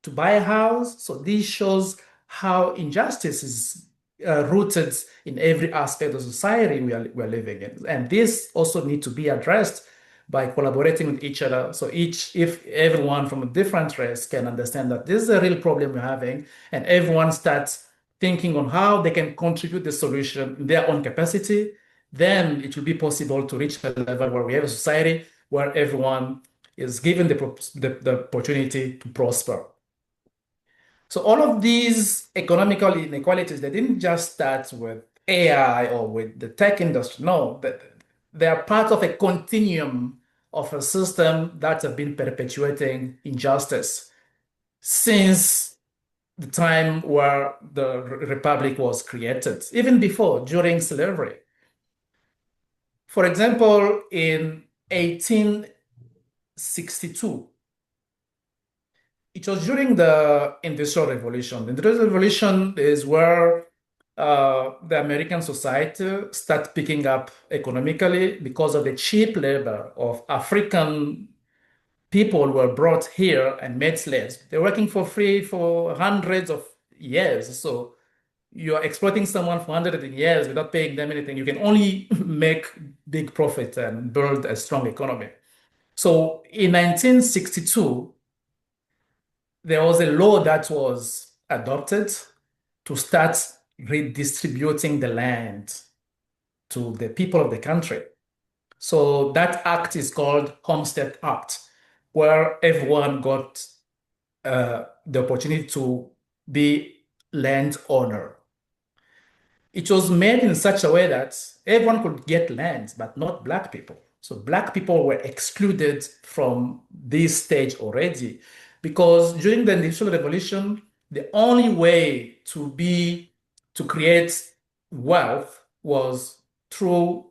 to buy a house. So this shows how injustice is rooted in every aspect of society we are living in. And this also needs to be addressed by collaborating with each other. So if everyone from a different race can understand that this is a real problem we're having, and everyone starts thinking on how they can contribute the solution in their own capacity, then it will be possible to reach a level where we have a society where everyone is given the opportunity to prosper. So all of these economical inequalities, they didn't just start with AI or with the tech industry. No, they are part of a continuum of a system that have been perpetuating injustice since the time where the republic was created, even before, during slavery. For example, in 1862, it was during the Industrial Revolution. The Industrial Revolution is where the American society started picking up economically because of the cheap labor of African people who were brought here and made slaves. They're working for free for hundreds of years. So you're exploiting someone for hundreds of years without paying them anything. You can only make big profit and build a strong economy. So in 1962, there was a law that was adopted to start redistributing the land to the people of the country. So that act is called Homestead Act, where everyone got the opportunity to be landowner. It was made in such a way that everyone could get land, but not black people. So black people were excluded from this stage already because during the Industrial Revolution, the only way to create wealth was through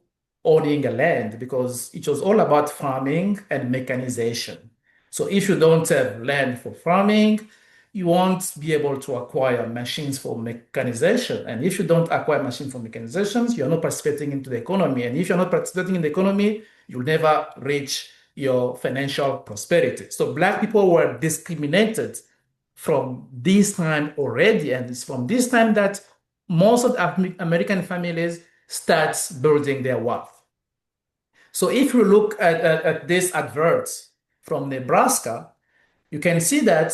owning a land because it was all about farming and mechanization. So if you don't have land for farming, you won't be able to acquire machines for mechanization. And if you don't acquire machines for mechanizations, you're not participating into the economy. And if you're not participating in the economy, you'll never reach your financial prosperity. So Black people were discriminated from this time already. And it's from this time that most of the American families start building their wealth. So if you look at this advert from Nebraska, you can see that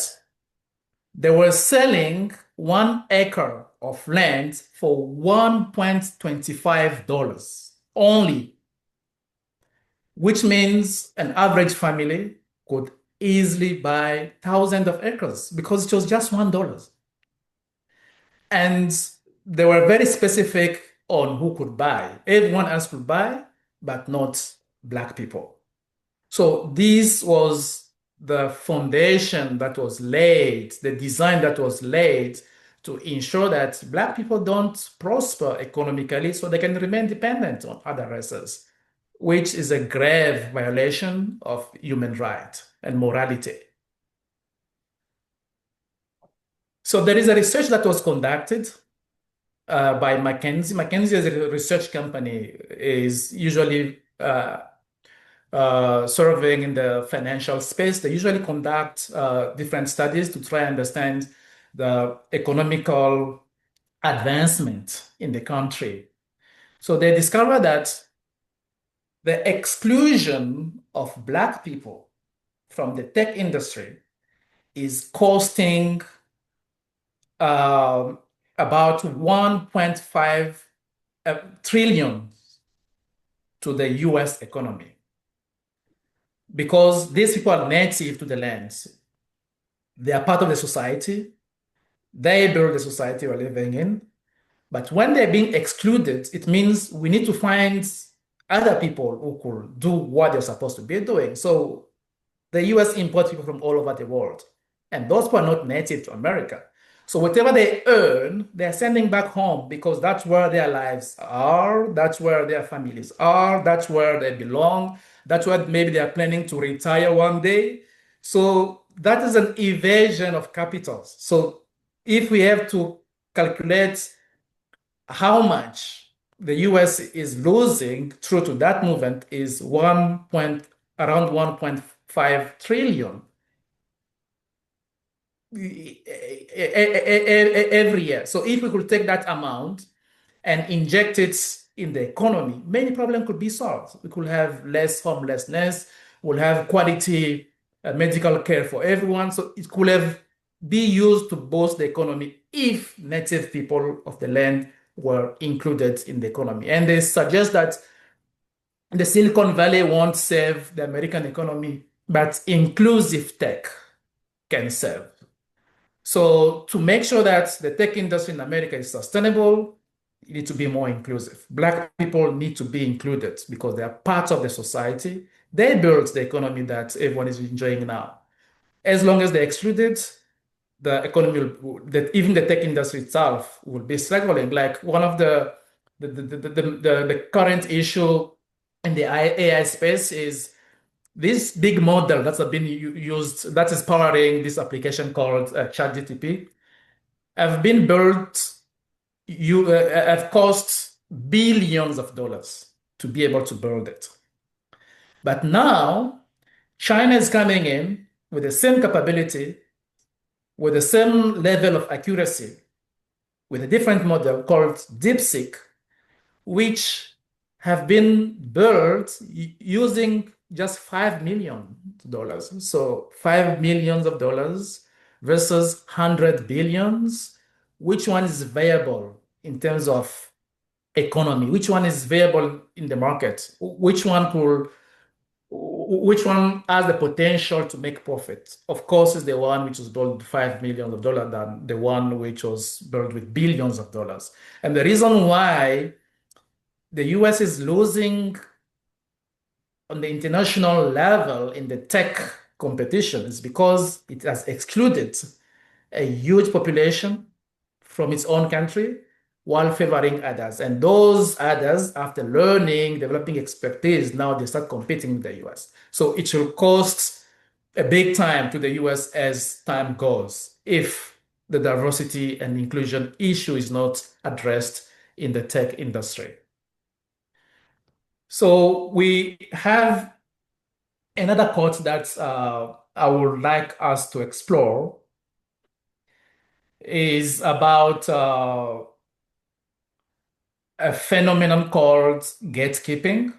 they were selling 1 acre of land for $1.25 only, which means an average family could easily buy thousands of acres because it was just $1. And they were very specific on who could buy. Everyone else could buy, but not Black people. So this was the foundation that was laid, the design that was laid to ensure that Black people don't prosper economically so they can remain dependent on other races, which is a grave violation of human rights and morality. So there is a research that was conducted by McKinsey. McKinsey is a research company, is usually serving in the financial space. They usually conduct different studies to try and understand the economical advancement in the country. So they discovered that the exclusion of Black people from the tech industry is costing about 1.5 trillion to the US economy, because these people are native to the lands. They are part of the society. They build the society we're living in. But when they're being excluded, it means we need to find other people who could do what they're supposed to be doing. So the US imports people from all over the world, and those people are not native to America. So whatever they earn, they're sending back home because that's where their lives are, that's where their families are, that's where they belong, that's where maybe they are planning to retire one day. So that is an evasion of capital. So if we have to calculate how much the US is losing through to that movement is around 1.5 trillion every year. So if we could take that amount and inject it in the economy, many problems could be solved. We could have less homelessness, we'll have quality medical care for everyone. So it could have be used to boost the economy if native people of the land were included in the economy. And they suggest that the Silicon Valley won't save the American economy, but inclusive tech can save. So to make sure that the tech industry in America is sustainable, you need to be more inclusive. Black people need to be included because they are part of the society. They built the economy that everyone is enjoying now. As long as they're excluded, the economy, even the tech industry itself will be struggling. Like one of the current issue in the AI space is this big model that's been used, that is powering this application called ChatGPT, have been built, have cost billions of dollars to be able to build it. But now, China is coming in with the same capability, with the same level of accuracy, with a different model called DeepSeek, which have been built using just $5 million. So $5 million versus 100 billions. Which one is viable in terms of economy? Which one is viable in the market? Which one has the potential to make profit? Of course, is the one which was built with $5 million than the one which was built with billions of dollars. And the reason why the US is losing on the international level in the tech competition is because it has excluded a huge population from its own country while favoring others. And those others, after learning, developing expertise, now they start competing with the US. So it will cost a big time to the US as time goes if the diversity and inclusion issue is not addressed in the tech industry. So we have another quote that I would like us to explore is about a phenomenon called gatekeeping.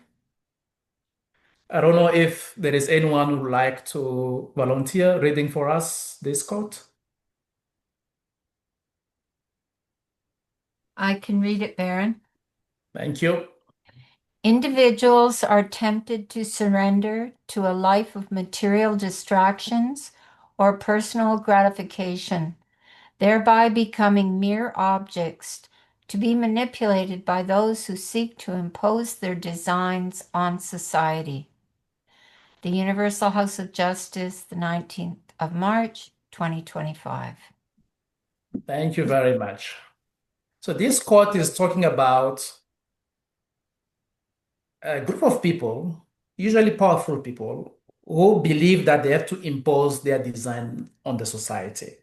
I don't know if there is anyone who would like to volunteer reading for us this quote. I can read it, Baron. Thank you. Individuals are tempted to surrender to a life of material distractions or personal gratification, thereby becoming mere objects to be manipulated by those who seek to impose their designs on society. The Universal House of Justice, the 19th of March, 2025. Thank you very much. So this quote is talking about a group of people, usually powerful people, who believe that they have to impose their design on the society.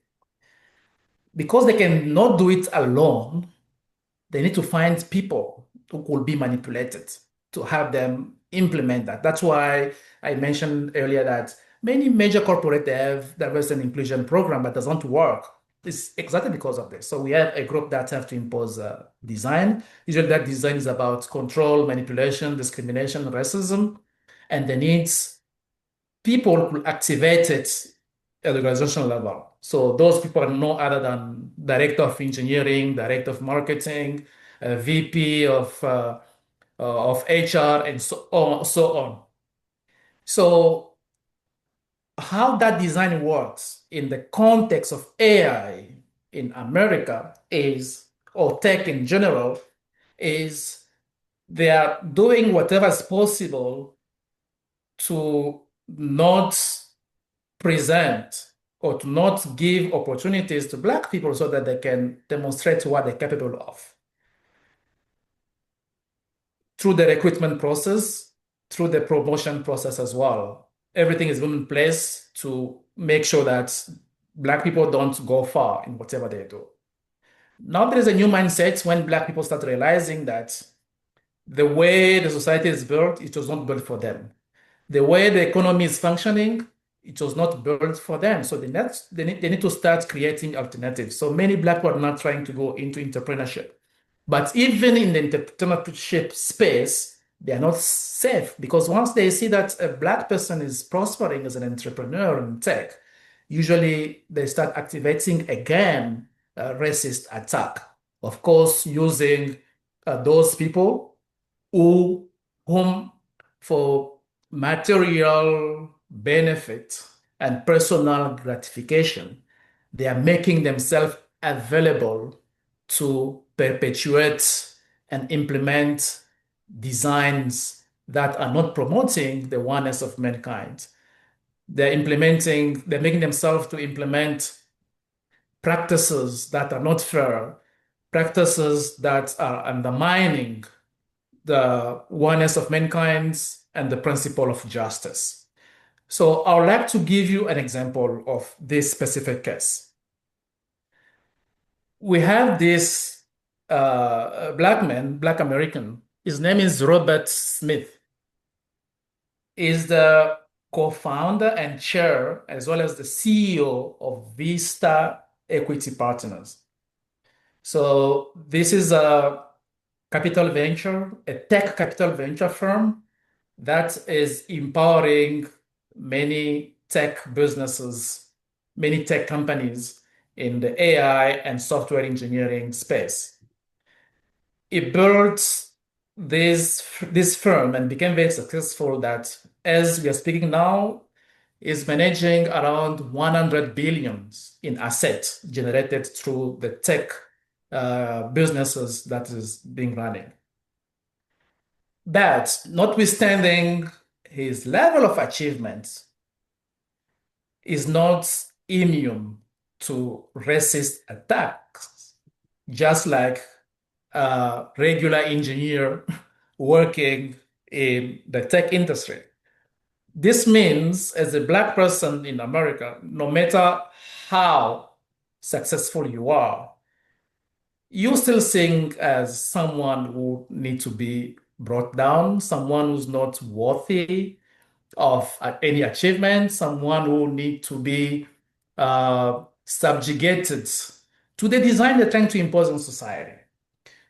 Because they cannot do it alone, they need to find people who could be manipulated to help them implement that. That's why I mentioned earlier that many major corporates have diversity and inclusion program that doesn't work. It's exactly because of this. So we have a group that have to impose design. Usually that design is about control, manipulation, discrimination, racism, and the needs people could activate it at the organizational level. So those people are no other than director of engineering, director of marketing, VP of HR, and so on, so on. So how that design works in the context of AI in America is, or tech in general, is they are doing whatever is possible to not present or to not give opportunities to Black people so that they can demonstrate what they're capable of. Through the recruitment process, through the promotion process as well. Everything is in place to make sure that Black people don't go far in whatever they do. Now there is a new mindset when Black people start realizing that the way the society is built, it was not built for them. The way the economy is functioning, it was not built for them. So they need to start creating alternatives. So many Black people are not trying to go into entrepreneurship. But even in the entrepreneurship space, they are not safe because once they see that a Black person is prospering as an entrepreneur in tech, usually they start activating again a racist attack. Of course, using those people whom for material benefit and personal gratification, they are making themselves available to perpetuate and implement designs that are not promoting the oneness of mankind. They're making themselves to implement practices that are not fair, practices that are undermining the oneness of mankind and the principle of justice. So I would like to give you an example of this specific case. We have this Black man, Black American. His name is Robert Smith. He's the co-founder and chair, as well as the CEO of Vista Equity Partners. So this is a capital venture, a tech capital venture firm that is empowering many tech businesses, many tech companies in the AI and software engineering space. It built this firm and became very successful that as we are speaking now, is managing around 100 billions in assets generated through the tech businesses that is being running. But notwithstanding his level of achievement is not immune to racist attacks, just like a regular engineer working in the tech industry. This means, as a Black person in America, no matter how successful you are, you're still seen as someone who needs to be brought down, someone who's not worthy of any achievement, someone who needs to be subjugated to the design they're trying to impose on society.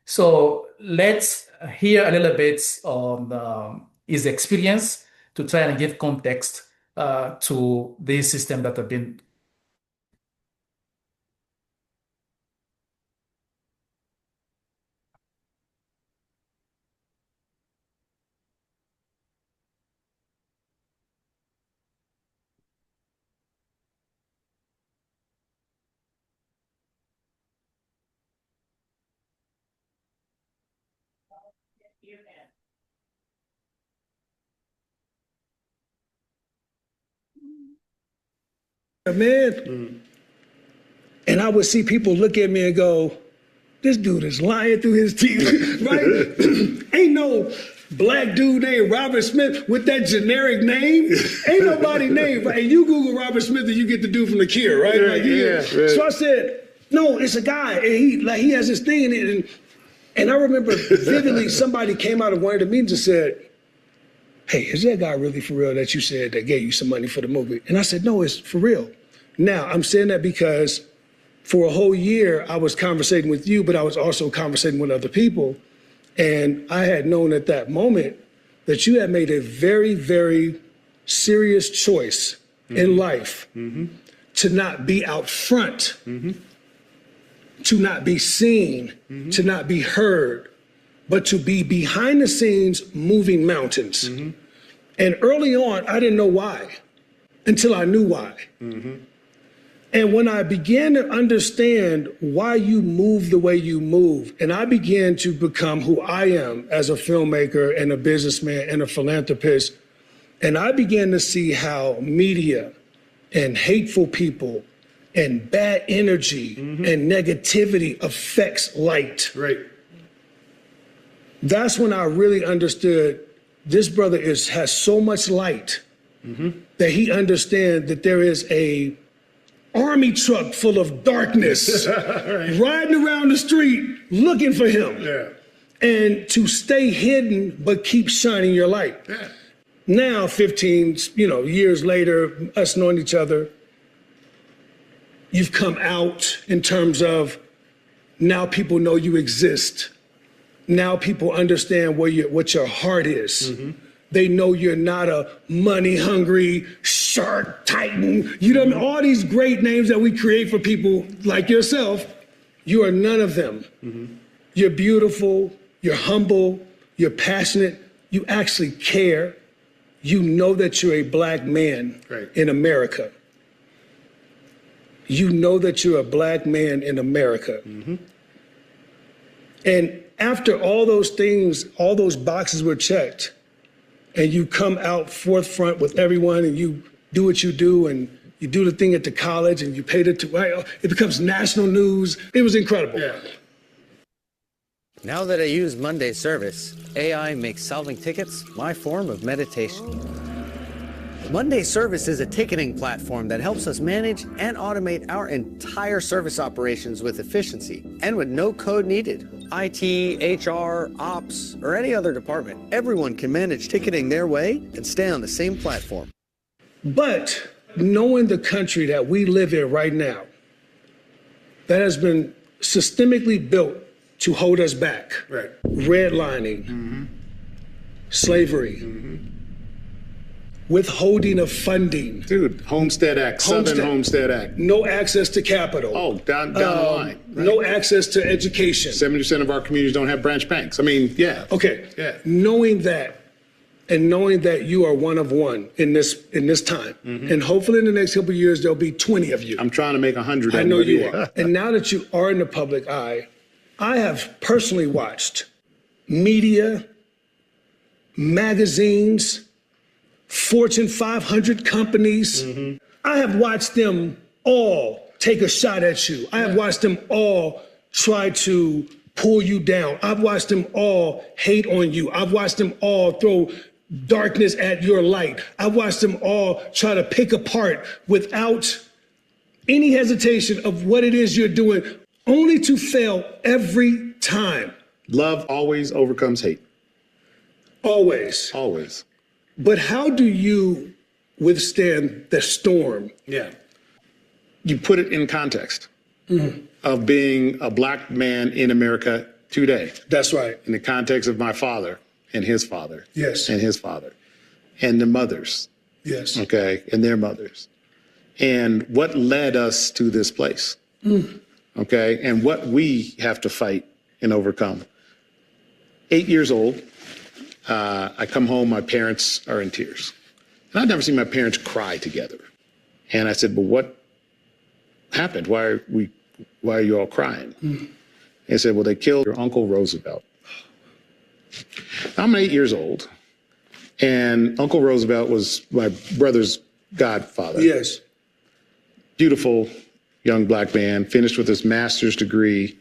So let's hear a little bit on his experience to try and give context to this system that have been. Man, and I would see people look at me and go, this dude is lying through his teeth, right? Ain't no black dude named Robert Smith with that generic name. Ain't nobody named, right? And you Google Robert Smith and you get the dude from The Cure, right? Right. So I said, no, it's a guy, and he has this thing in it. And I remember vividly somebody came out of one of the meetings and said, hey, is that guy really for real that you said that gave you some money for the movie? And I said, no, it's for real. Now, I'm saying that because for a whole year, I was conversating with you, but I was also conversating with other people. And I had known at that moment that you had made a very, very serious choice in life to not be out front, to not be seen, to not be heard, but to be behind the scenes moving mountains. And early on, I didn't know why until I knew why. And when I began to understand why you move the way you move, and I began to become who I am as a filmmaker and a businessman and a philanthropist, and I began to see how media and hateful people and bad energy and negativity affects light. Right. That's when I really understood this brother has so much light that he understands that there is a army truck full of darkness riding around the street looking for him. And to stay hidden but keep shining your light. Now, 15 years later, us knowing each other, you've come out in terms of now people know you exist. Now people understand what your heart is. They know you're not a money-hungry shark titan. You know, all these great names that we create for people like yourself, you are none of them. You're beautiful, you're humble, you're passionate, you actually care. You know that you're a black man in America. You know that you're a black man in America. And after all those things, all those boxes were checked, and you come out forthfront with everyone and you do what you do and you do the thing at the college and you paid it to, it becomes national news. It was incredible. Now that I use Monday service, AI makes solving tickets my form of meditation. Monday Service is a ticketing platform that helps us manage and automate our entire service operations with efficiency and with no code needed. IT, HR, ops, or any other department, everyone can manage ticketing their way and stay on the same platform. But knowing the country that we live in right now, that has been systemically built to hold us back. Redlining, slavery, withholding of funding. Dude, Homestead Act, Southern Homestead Act. No access to capital. Oh, down the line. Right? No access to education. 70% of our communities don't have branch banks. I mean, Okay. Knowing that, and knowing that you are one of one in this time, and hopefully in the next couple of years there'll be 20 of you. I'm trying to make 100. I know you are. And now that you are in the public eye, I have personally watched media, magazines, Fortune 500 companies. I have watched them all take a shot at you. I have watched them all try to pull you down. I've watched them all hate on you. I've watched them all throw darkness at your light. I watched them all try to pick apart without any hesitation of what it is you're doing, only to fail every time. Love always overcomes hate. Always. Always. But how do you withstand the storm? Yeah. You put it in context of being a black man in America today. That's right. In the context of my father and his father. Yes. And his father. And the mothers. Yes. Okay. And their mothers. And what led us to this place. Okay. And what we have to fight and overcome. 8 years old, I come home, my parents are in tears. And I'd never seen my parents cry together. And I said, but what happened? Why are you all crying? They said, well, they killed your Uncle Roosevelt. I'm 8 years old, and Uncle Roosevelt was my brother's godfather. Yes. Beautiful young black man, finished with his master's degree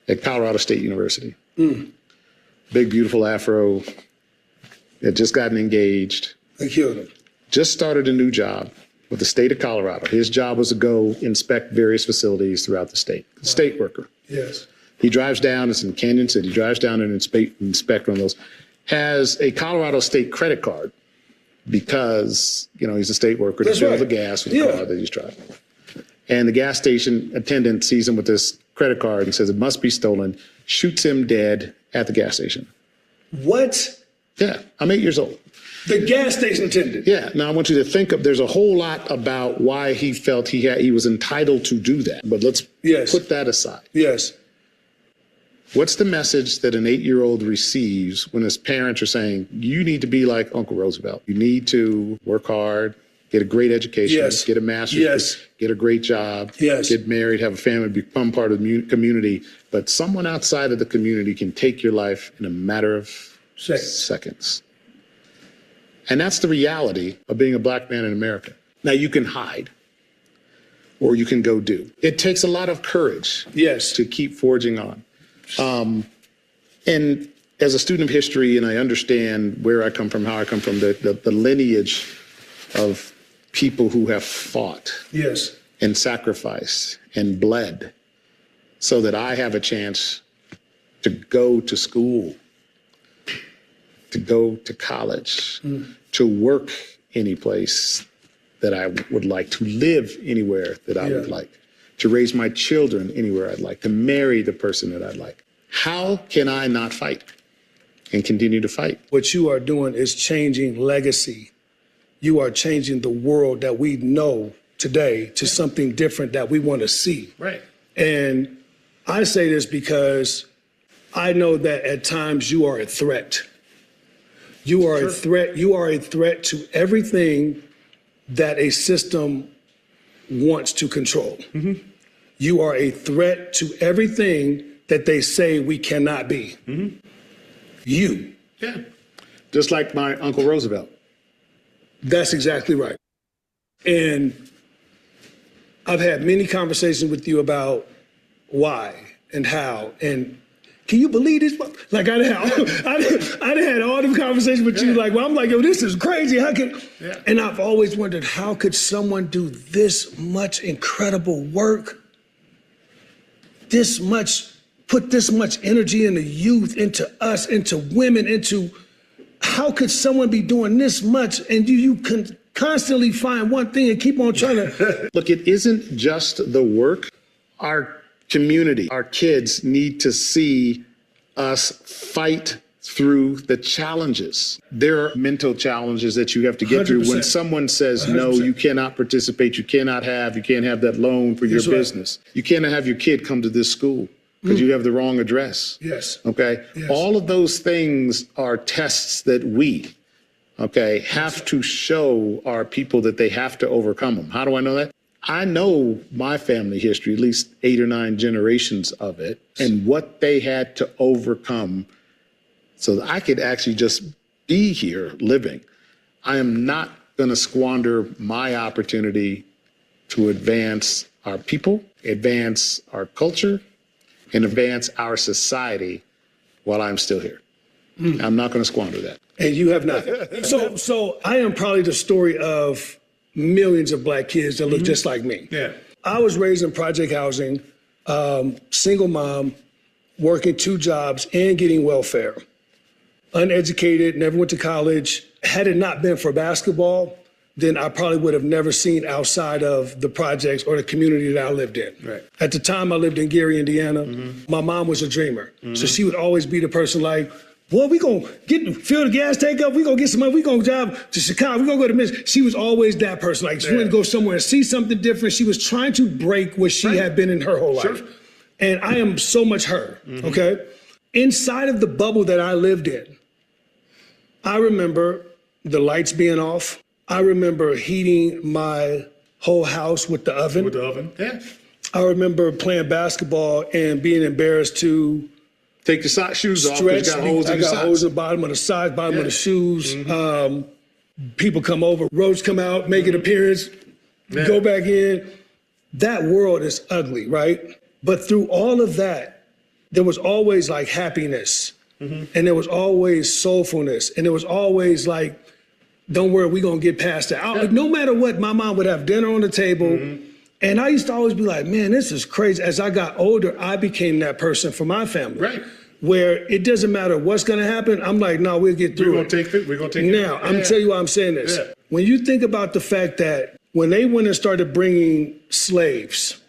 at Colorado State University. Big, beautiful afro, had just gotten engaged. They killed him. Just started a new job with the state of Colorado. His job was to go inspect various facilities throughout the state. State worker. Yes. He drives down, it's in Canyon City, drives down and inspect one of those. Has a Colorado State credit card because, he's a state worker to fill the gas with the car that he's driving. And the gas station attendant sees him with this credit card and says it must be stolen, shoots him dead at the gas station. What? Yeah, I'm 8 years old. The gas station attendant? Yeah, now I want you to think there's a whole lot about why he felt he was entitled to do that. But let's put that aside. Yes. What's the message that an 8-year-old receives when his parents are saying, you need to be like Uncle Roosevelt? You need to work hard, get a great education, get a master's, get a great job, get married, have a family, become part of the community. But someone outside of the community can take your life in a matter of seconds. And that's the reality of being a black man in America. Now, you can hide or you can go do. It takes a lot of courage to keep forging on. And as a student of history, and I understand where I come from, how I come from, the lineage of people who have fought and sacrificed and bled so that I have a chance to go to school, to go to college, to work any place that I would like, to live anywhere that I would like, to raise my children anywhere I'd like, to marry the person that I'd like. How can I not fight and continue to fight? What you are doing is changing legacy. You are changing the world that we know today to something different that we want to see. Right. And I say this because I know that at times you are a threat. You are a threat. You are a threat to everything that a system wants to control. You are a threat to everything that they say we cannot be. You. Yeah. Just like my Uncle Roosevelt. That's exactly right. And I've had many conversations with you about why and how. And can you believe this? Like I had all the conversations with you. Like, well, I'm like, yo, this is crazy. How can? And I've always wondered, how could someone do this much incredible work? Put this much energy into youth, into us, into women, how could someone be doing this much and you can constantly find one thing and keep on trying to. Look, it isn't just the work. Our community, our kids need to see us fight through the challenges. There are mental challenges that you have to get 100%. Through. When someone says, 100%. No, you cannot participate, you can't have that loan for your business. You cannot have your kid come to this school because you have the wrong address. Yes. Okay. Yes. All of those things are tests that we, have to show our people that they have to overcome them. How do I know that? I know my family history, at least 8 or 9 generations of it, and what they had to overcome so that I could actually just be here living. I am not going to squander my opportunity to advance our people, advance our culture, and advance our society while I'm still here. I'm not going to squander that. And you have not. So I am probably the story of millions of black kids that look just like me. Yeah. I was raised in project housing, single mom, working 2 jobs and getting welfare. Uneducated, never went to college. Had it not been for basketball, then I probably would have never seen outside of the projects or the community that I lived in. Right. At the time I lived in Gary, Indiana, my mom was a dreamer. So she would always be the person like, boy, we gonna fill the gas tank up, we gonna get some money, we gonna drive to Chicago, we gonna go to Michigan. She was always that person. Like she wanted to go somewhere and see something different. She was trying to break what she had been in her whole life. And I am so much her, okay? Inside of the bubble that I lived in, I remember the lights being off. I remember heating my whole house with the oven. With the oven, yeah. I remember playing basketball and being embarrassed to take the shoes off because you got holes in the socks. I got holes in the bottom of the socks, bottom of the shoes. People come over, roads come out, make an appearance, go back in. That world is ugly, right? But through all of that, there was always like happiness. And there was always soulfulness. And there was always like, don't worry, we're going to get past that. Like, no matter what, my mom would have dinner on the table. And I used to always be like, man, this is crazy. As I got older, I became that person for my family. Right. Where it doesn't matter what's going to happen. I'm like, no, we'll get through it. We're going to take it. Now, I'm going to tell you why I'm saying this. When you think about the fact that when they went and started bringing slaves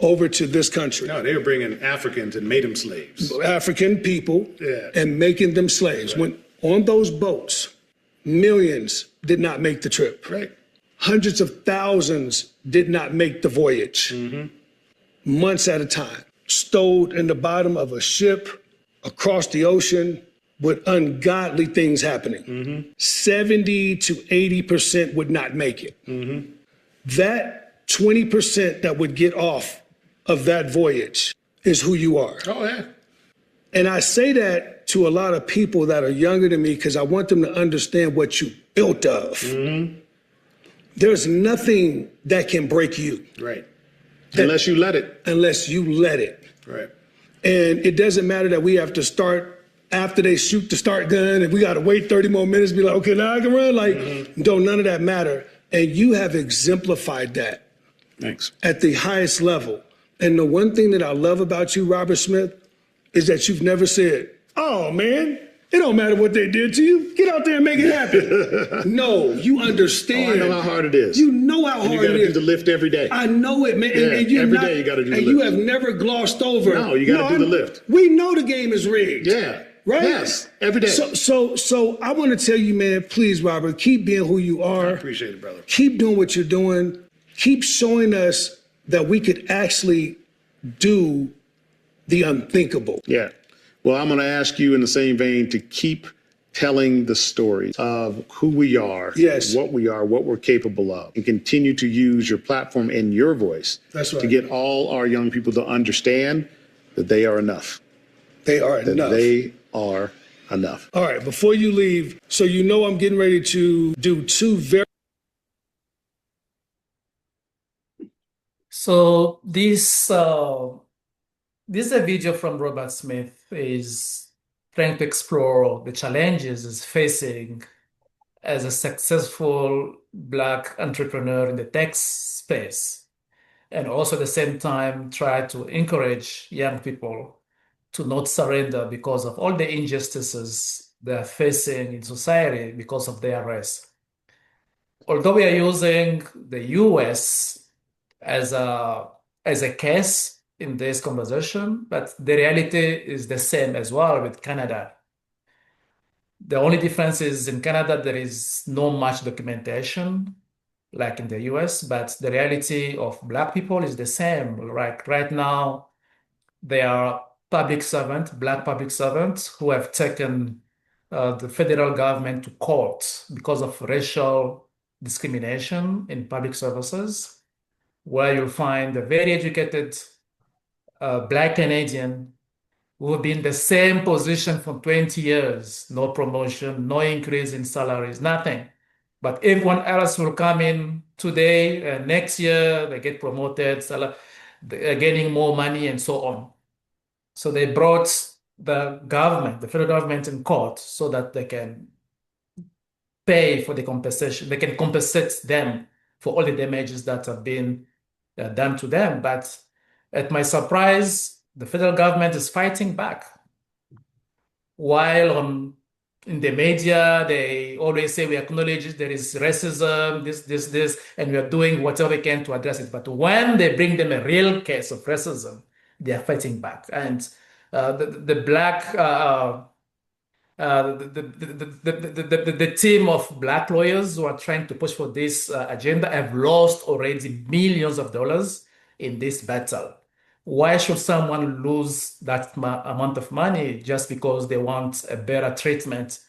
over to this country. No, they were bringing Africans and made them slaves. African people and making them slaves. When on those boats, millions did not make the trip. Right. Hundreds of thousands did not make the voyage. Months at a time. Stowed in the bottom of a ship across the ocean with ungodly things happening. 70 to 80% would not make it. That 20% that would get off of that voyage is who you are. Oh, yeah. And I say that to a lot of people that are younger than me because I want them to understand what you built of. There's nothing that can break you. Right. Unless you let it. Unless you let it. Right. And it doesn't matter that we have to start after they shoot the start gun and we got to wait 30 more minutes to be like, okay, now I can run. Like, don't none of that matter. And you have exemplified that. Thanks. At the highest level. And the one thing that I love about you, Robert Smith, is that you've never said, oh, man, it don't matter what they did to you. Get out there and make it happen. No, you understand. Oh, I know how hard it is. You know how hard it is. You got to do the lift every day. I know it, man. Yeah, every day you got to do the lift. And you have never glossed over. No, you got to do the lift. We know the game is rigged. Yeah. Right? Yes, every day. So I want to tell you, man, please, Robert, keep being who you are. I appreciate it, brother. Keep doing what you're doing. Keep showing us that we could actually do the unthinkable. Yeah. Well, I'm going to ask you in the same vein to keep telling the story of who we are, what we are, what we're capable of, and continue to use your platform and your voice to get all our young people to understand that they are enough. They are enough. They are enough. All right, before you leave, so you know I'm getting ready to do 2 very... So this is a video from Robert Smith is trying to explore the challenges he's facing as a successful Black entrepreneur in the tech space, and also at the same time try to encourage young people to not surrender because of all the injustices they are facing in society because of their race. Although we are using the US as a case in this conversation, but the reality is the same as well with Canada. The only difference is in Canada, there is no much documentation like in the US, but the reality of Black people is the same. Right now, there are Black public servants who have taken the federal government to court because of racial discrimination in public services, where you'll find a very educated Black Canadian who have been in the same position for 20 years, no promotion, no increase in salaries, nothing. But everyone else will come in today and next year they get promoted, they're getting more money and so on. So they brought the government, the federal government in court so that they can pay for the compensation. They can compensate them for all the damages that have been done to them. But at my surprise, the federal government is fighting back. While in the media, they always say we acknowledge there is racism, this, and we are doing whatever we can to address it. But when they bring them a real case of racism, they are fighting back. And the black the team of black lawyers who are trying to push for this agenda have lost already millions of dollars in this battle. Why should someone lose that amount of money just because they want a better treatment,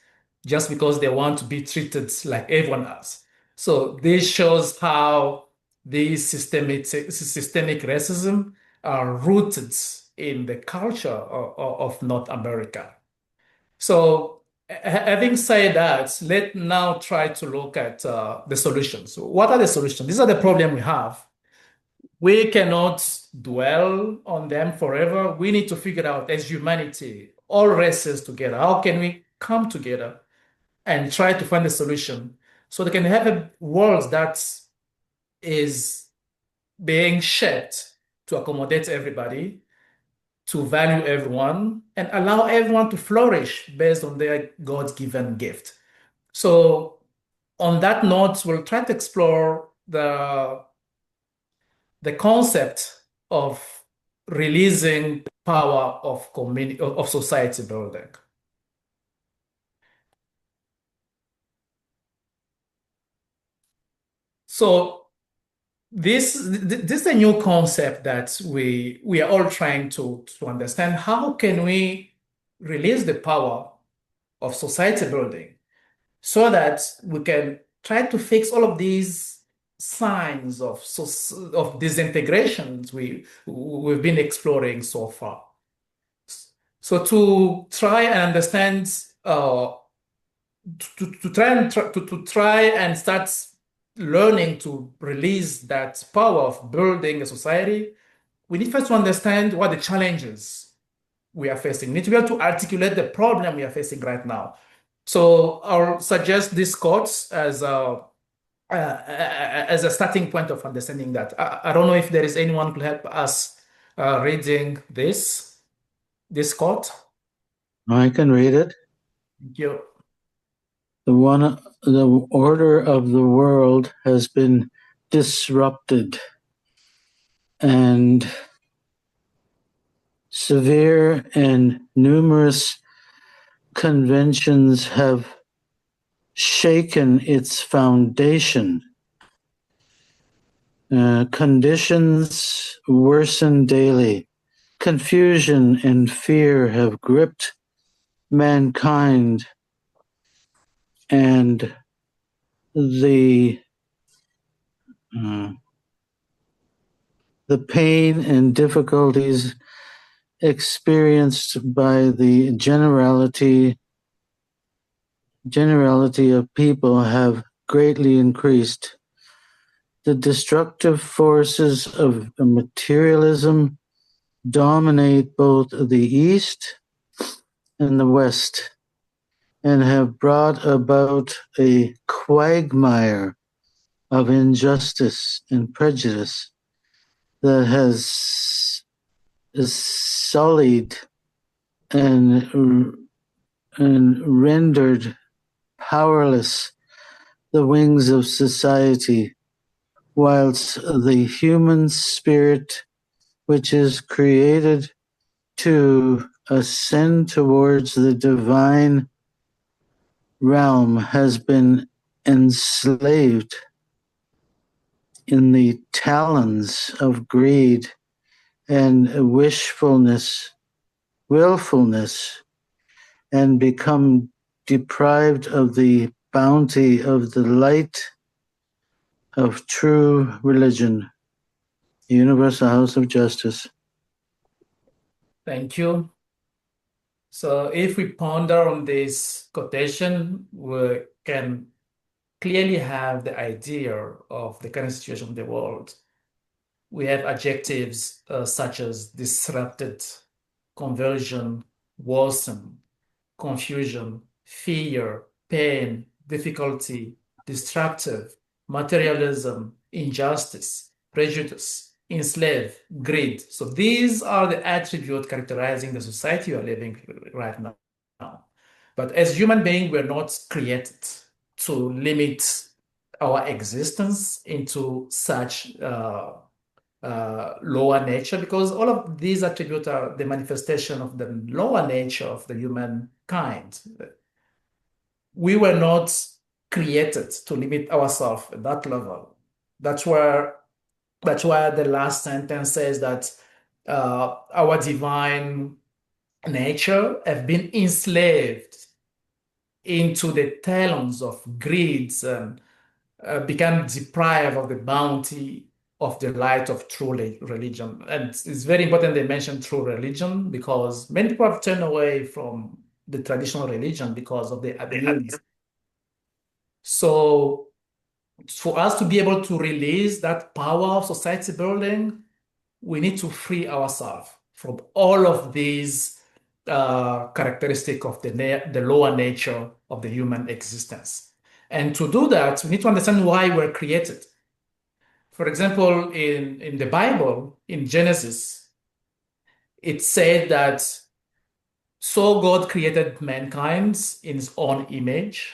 just because they want to be treated like everyone else? So this shows how these systemic racism are rooted in the culture of North America. So, having said that, let's now try to look at the solutions. What are the solutions? These are the problem we have. We cannot dwell on them forever. We need to figure out as humanity, all races together, how can we come together and try to find a solution so they can have a world that is being shaped to accommodate everybody, to value everyone, and allow everyone to flourish based on their God-given gift. So, on that note, we'll try to explore the concept of releasing power of community of society building. So this is a new concept that we are all trying to understand. How can we release the power of society building so that we can try to fix all of these signs of disintegrations we've been exploring so far. So to try and understand, to try and start learning to release that power of building a society, we need first to understand what the challenges we are facing. We need to be able to articulate the problem we are facing right now. So I'll suggest this quote as a starting point of understanding that. I don't know if there is anyone who can help us reading this quote. I can read it. Thank you. The order of the world has been disrupted, and severe and numerous conventions have shaken its foundation. Conditions worsen daily. Confusion and fear have gripped mankind, and the pain and difficulties experienced by the generality of people have greatly increased. The destructive forces of materialism dominate both the East and the West, and have brought about a quagmire of injustice and prejudice that has sullied and rendered powerless the wings of society, whilst the human spirit, which is created to ascend towards the divine realm, has been enslaved in the talons of greed and willfulness, and become deprived of the bounty of the light of true religion, the Universal House of Justice. Thank you. So if we ponder on this quotation, we can clearly have the idea of the current situation of the world. We have adjectives such as disrupted, conversion, worsen, confusion, fear, pain, difficulty, destructive, materialism, injustice, prejudice, enslave, greed. So these are the attributes characterizing the society we are living right now. But as human beings, we're not created to limit our existence into such lower nature, because all of these attributes are the manifestation of the lower nature of the humankind. We were not created to limit ourselves at that level. That's why the last sentence says that our divine nature have been enslaved into the talons of greeds and become deprived of the bounty of the light of true religion. And it's very important they mention true religion, because many people have turned away from the traditional religion because of the abuse. So for us to be able to release that power of society building, we need to free ourselves from all of these characteristics of the lower nature of the human existence. And to do that, we need to understand why we're created. For example, in the Bible, in Genesis, it said that so God created mankind in his own image.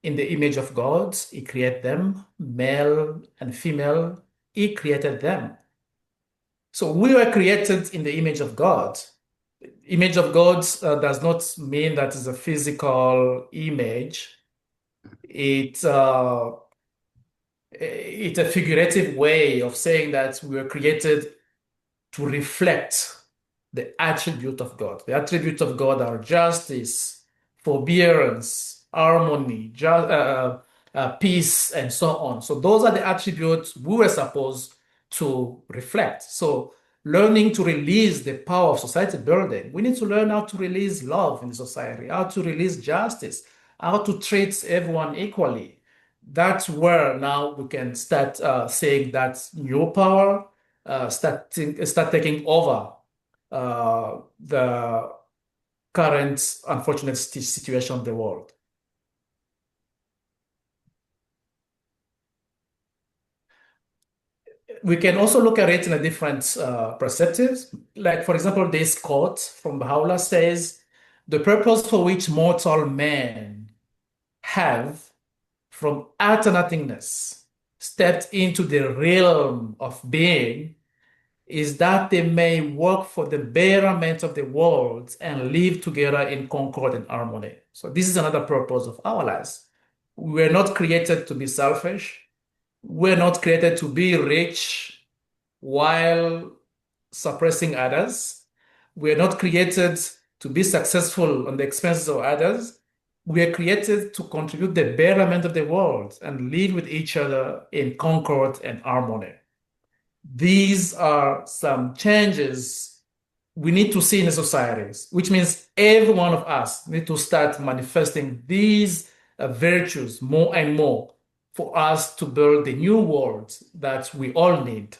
In the image of God, he created them, male and female, he created them. So we were created in the image of God. Image of God does not mean that it's a physical image. It's a figurative way of saying that we were created to reflect the attribute of God. The attributes of God are justice, forbearance, harmony, peace, and so on. So those are the attributes we were supposed to reflect. So learning to release the power of society building, we need to learn how to release love in society, how to release justice, how to treat everyone equally. That's where now we can start saying that new power start taking over the current unfortunate situation of the world. We can also look at it in a different perspectives. Like, for example, this quote from Baha'u'llah says, "The purpose for which mortal men have, from utter nothingness, stepped into the realm of being, is that they may work for the betterment of the world and live together in concord and harmony." So this is another purpose of our lives. We're not created to be selfish. We're not created to be rich while suppressing others. We're not created to be successful on the expenses of others. We are created to contribute the betterment of the world and live with each other in concord and harmony. These are some changes we need to see in the societies, which means every one of us need to start manifesting these virtues more and more for us to build the new world that we all need.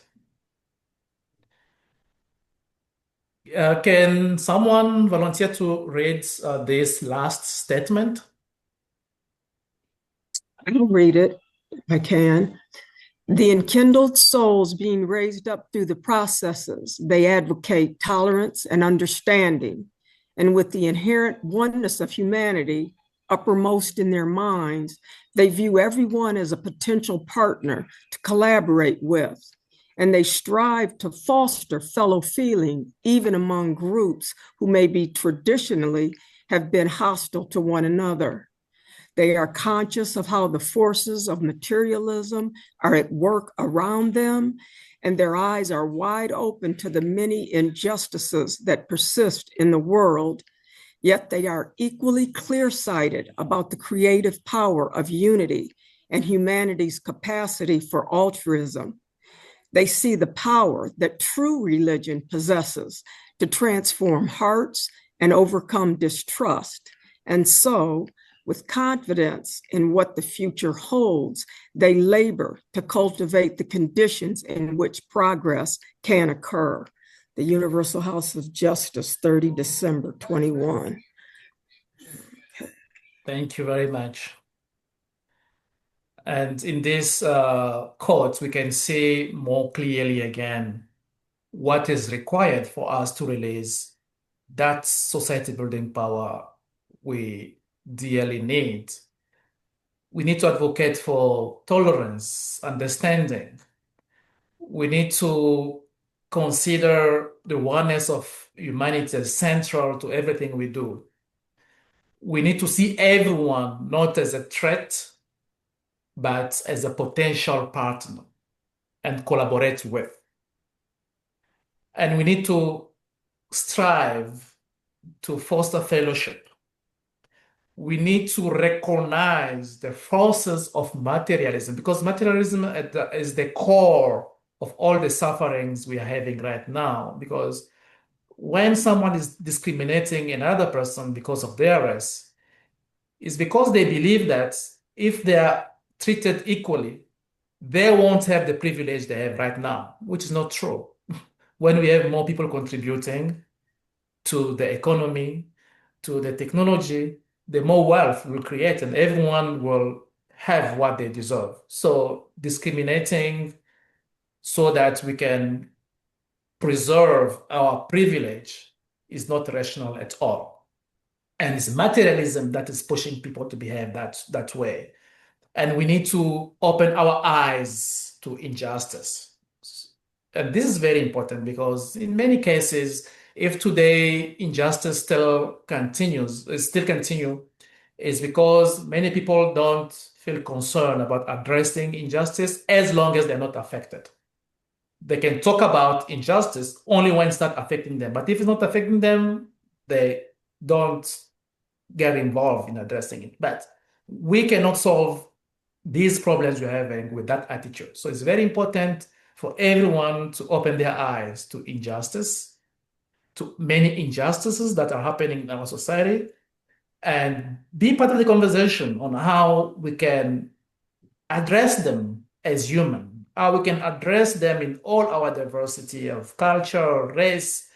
Can someone volunteer to read this last statement? I'll read it if I can. The enkindled souls being raised up through the processes, they advocate tolerance and understanding, and with the inherent oneness of humanity uppermost in their minds, they view everyone as a potential partner to collaborate with, and they strive to foster fellow feeling even among groups who maybe traditionally have been hostile to one another. They are conscious of how the forces of materialism are at work around them, and their eyes are wide open to the many injustices that persist in the world, yet they are equally clear-sighted about the creative power of unity and humanity's capacity for altruism. They see the power that true religion possesses to transform hearts and overcome distrust, and so, with confidence in what the future holds, they labor to cultivate the conditions in which progress can occur. the Universal House of Justice, 30 December 21. Thank you very much. And in this quote, we can see more clearly again what is required for us to release that society building power we dearly need. We need to advocate for tolerance, understanding. We need to consider the oneness of humanity as central to everything we do. We need to see everyone not as a threat, but as a potential partner and collaborate with. And we need to strive to foster fellowship. We need to recognize the forces of materialism because materialism is the core of all the sufferings we are having right now. Because when someone is discriminating another person because of their race, it's because they believe that if they are treated equally, they won't have the privilege they have right now, which is not true. When we have more people contributing to the economy, to the technology, the more wealth we'll create and everyone will have what they deserve. So discriminating so that we can preserve our privilege is not rational at all. And it's materialism that is pushing people to behave that way. And we need to open our eyes to injustice. And this is very important because in many cases, if today injustice still continues, is because many people don't feel concerned about addressing injustice as long as they're not affected. They can talk about injustice only when it starts affecting them. But if it's not affecting them, they don't get involved in addressing it. But we cannot solve these problems we're having with that attitude. So it's very important for everyone to open their eyes to injustice, to many injustices that are happening in our society, and be part of the conversation on how we can address them as human, how we can address them in all our diversity of culture, race,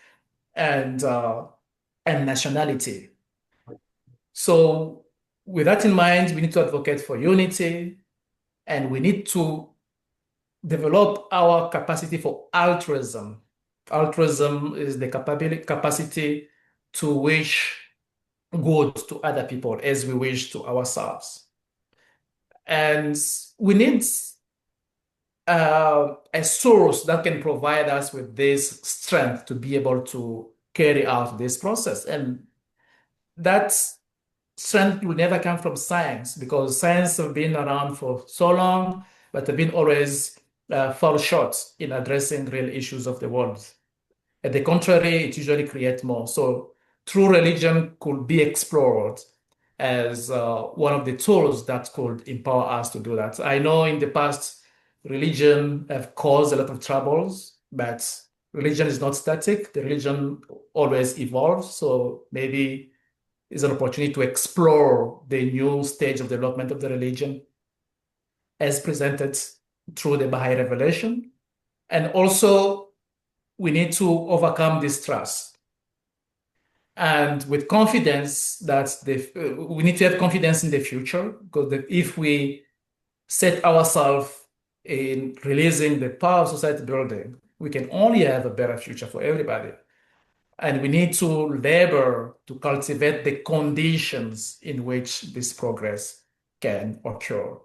and nationality. So with that in mind, we need to advocate for unity, and we need to develop our capacity for altruism. Altruism is the capacity to wish good to other people as we wish to ourselves. And we need a source that can provide us with this strength to be able to carry out this process. And that strength will never come from science because science has been around for so long, but have been always fall short in addressing real issues of the world. At the contrary, it usually creates more. So true religion could be explored as one of the tools that could empower us to do that. I know in the past, religion have caused a lot of troubles, but religion is not static. The religion always evolves. So maybe it's an opportunity to explore the new stage of development of the religion as presented through the Baha'i revelation. And also, we need to overcome distrust. And with confidence that we need to have confidence in the future, because if we set ourselves in releasing the power of society building, we can only have a better future for everybody. And we need to labor to cultivate the conditions in which this progress can occur.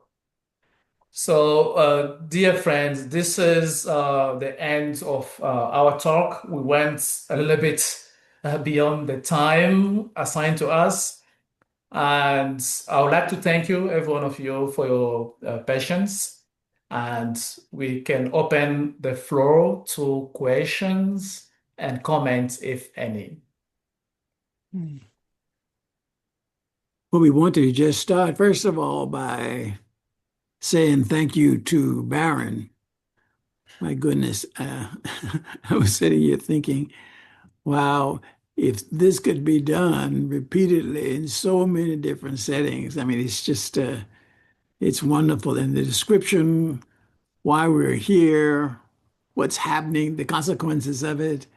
So, dear friends, this is the end of our talk. We went a little bit beyond the time assigned to us. And I would like to thank you, every one of you, for your patience. And we can open the floor to questions and comments, if any. Well, we want to just start, first of all, by saying thank you to Baron. My goodness, I was sitting here thinking, wow, if this could be done repeatedly in so many different settings, I mean, it's just, it's wonderful. And the description, why we're here, what's happening, the consequences of it,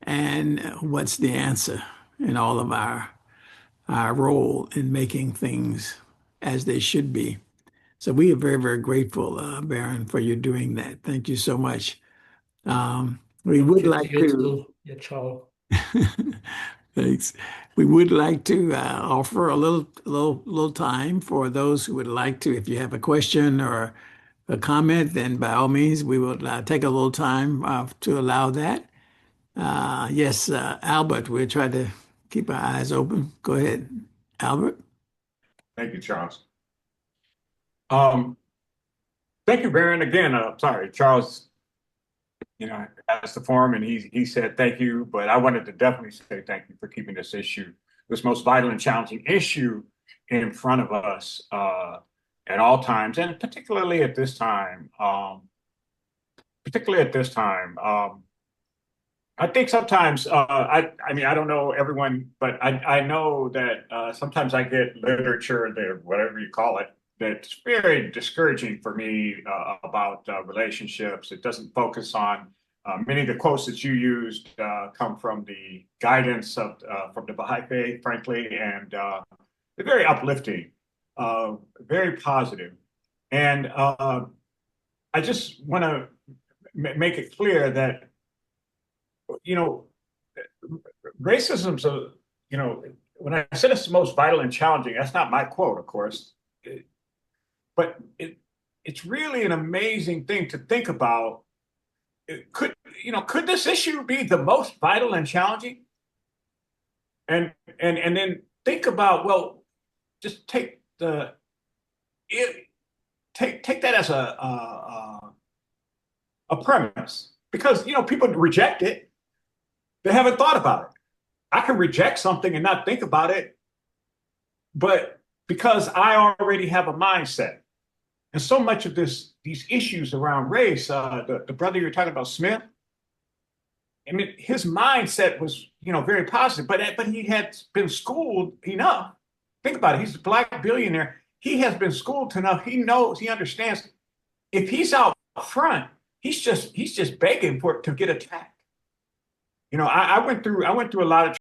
and what's the answer in all of our role in making things as they should be. So we are very, very grateful, Baron, for you doing that. Thank you so much. We would like You to. too, yeah, Charles. Thanks. We would like to offer a little time for those who would like to. If you have a question or a comment, then by all means, we will take a little time to allow that. Yes, Albert, we'll try to keep our eyes open. Go ahead, Albert. Thank you, Charles. Thank you, Baron. Again, sorry, Charles, asked the forum and he said thank you, but I wanted to definitely say thank you for keeping this most vital and challenging issue in front of us at all times, and particularly at this time. I think sometimes I mean I don't know everyone, but I know that sometimes I get literature that whatever you call it that's very discouraging for me about relationships. It doesn't focus on many of the quotes that you used come from the guidance of from the Baha'i faith, frankly, and they're very uplifting, very positive, and I just want to make it clear that racism's when I said it's the most vital and challenging, that's not my quote, of course, but it's really an amazing thing to think about. Could this issue be the most vital and challenging? And then think about, well, just take that as a premise, because people reject it. They haven't thought about it. I can reject something and not think about it, but because I already have a mindset. And so much of these issues around race, the brother you're talking about, Smith, I mean, his mindset was, very positive, but he had been schooled enough. Think about it. He's a Black billionaire. He has been schooled enough. He knows, he understands. If he's out front, he's just begging to get attacked. I went through a lot of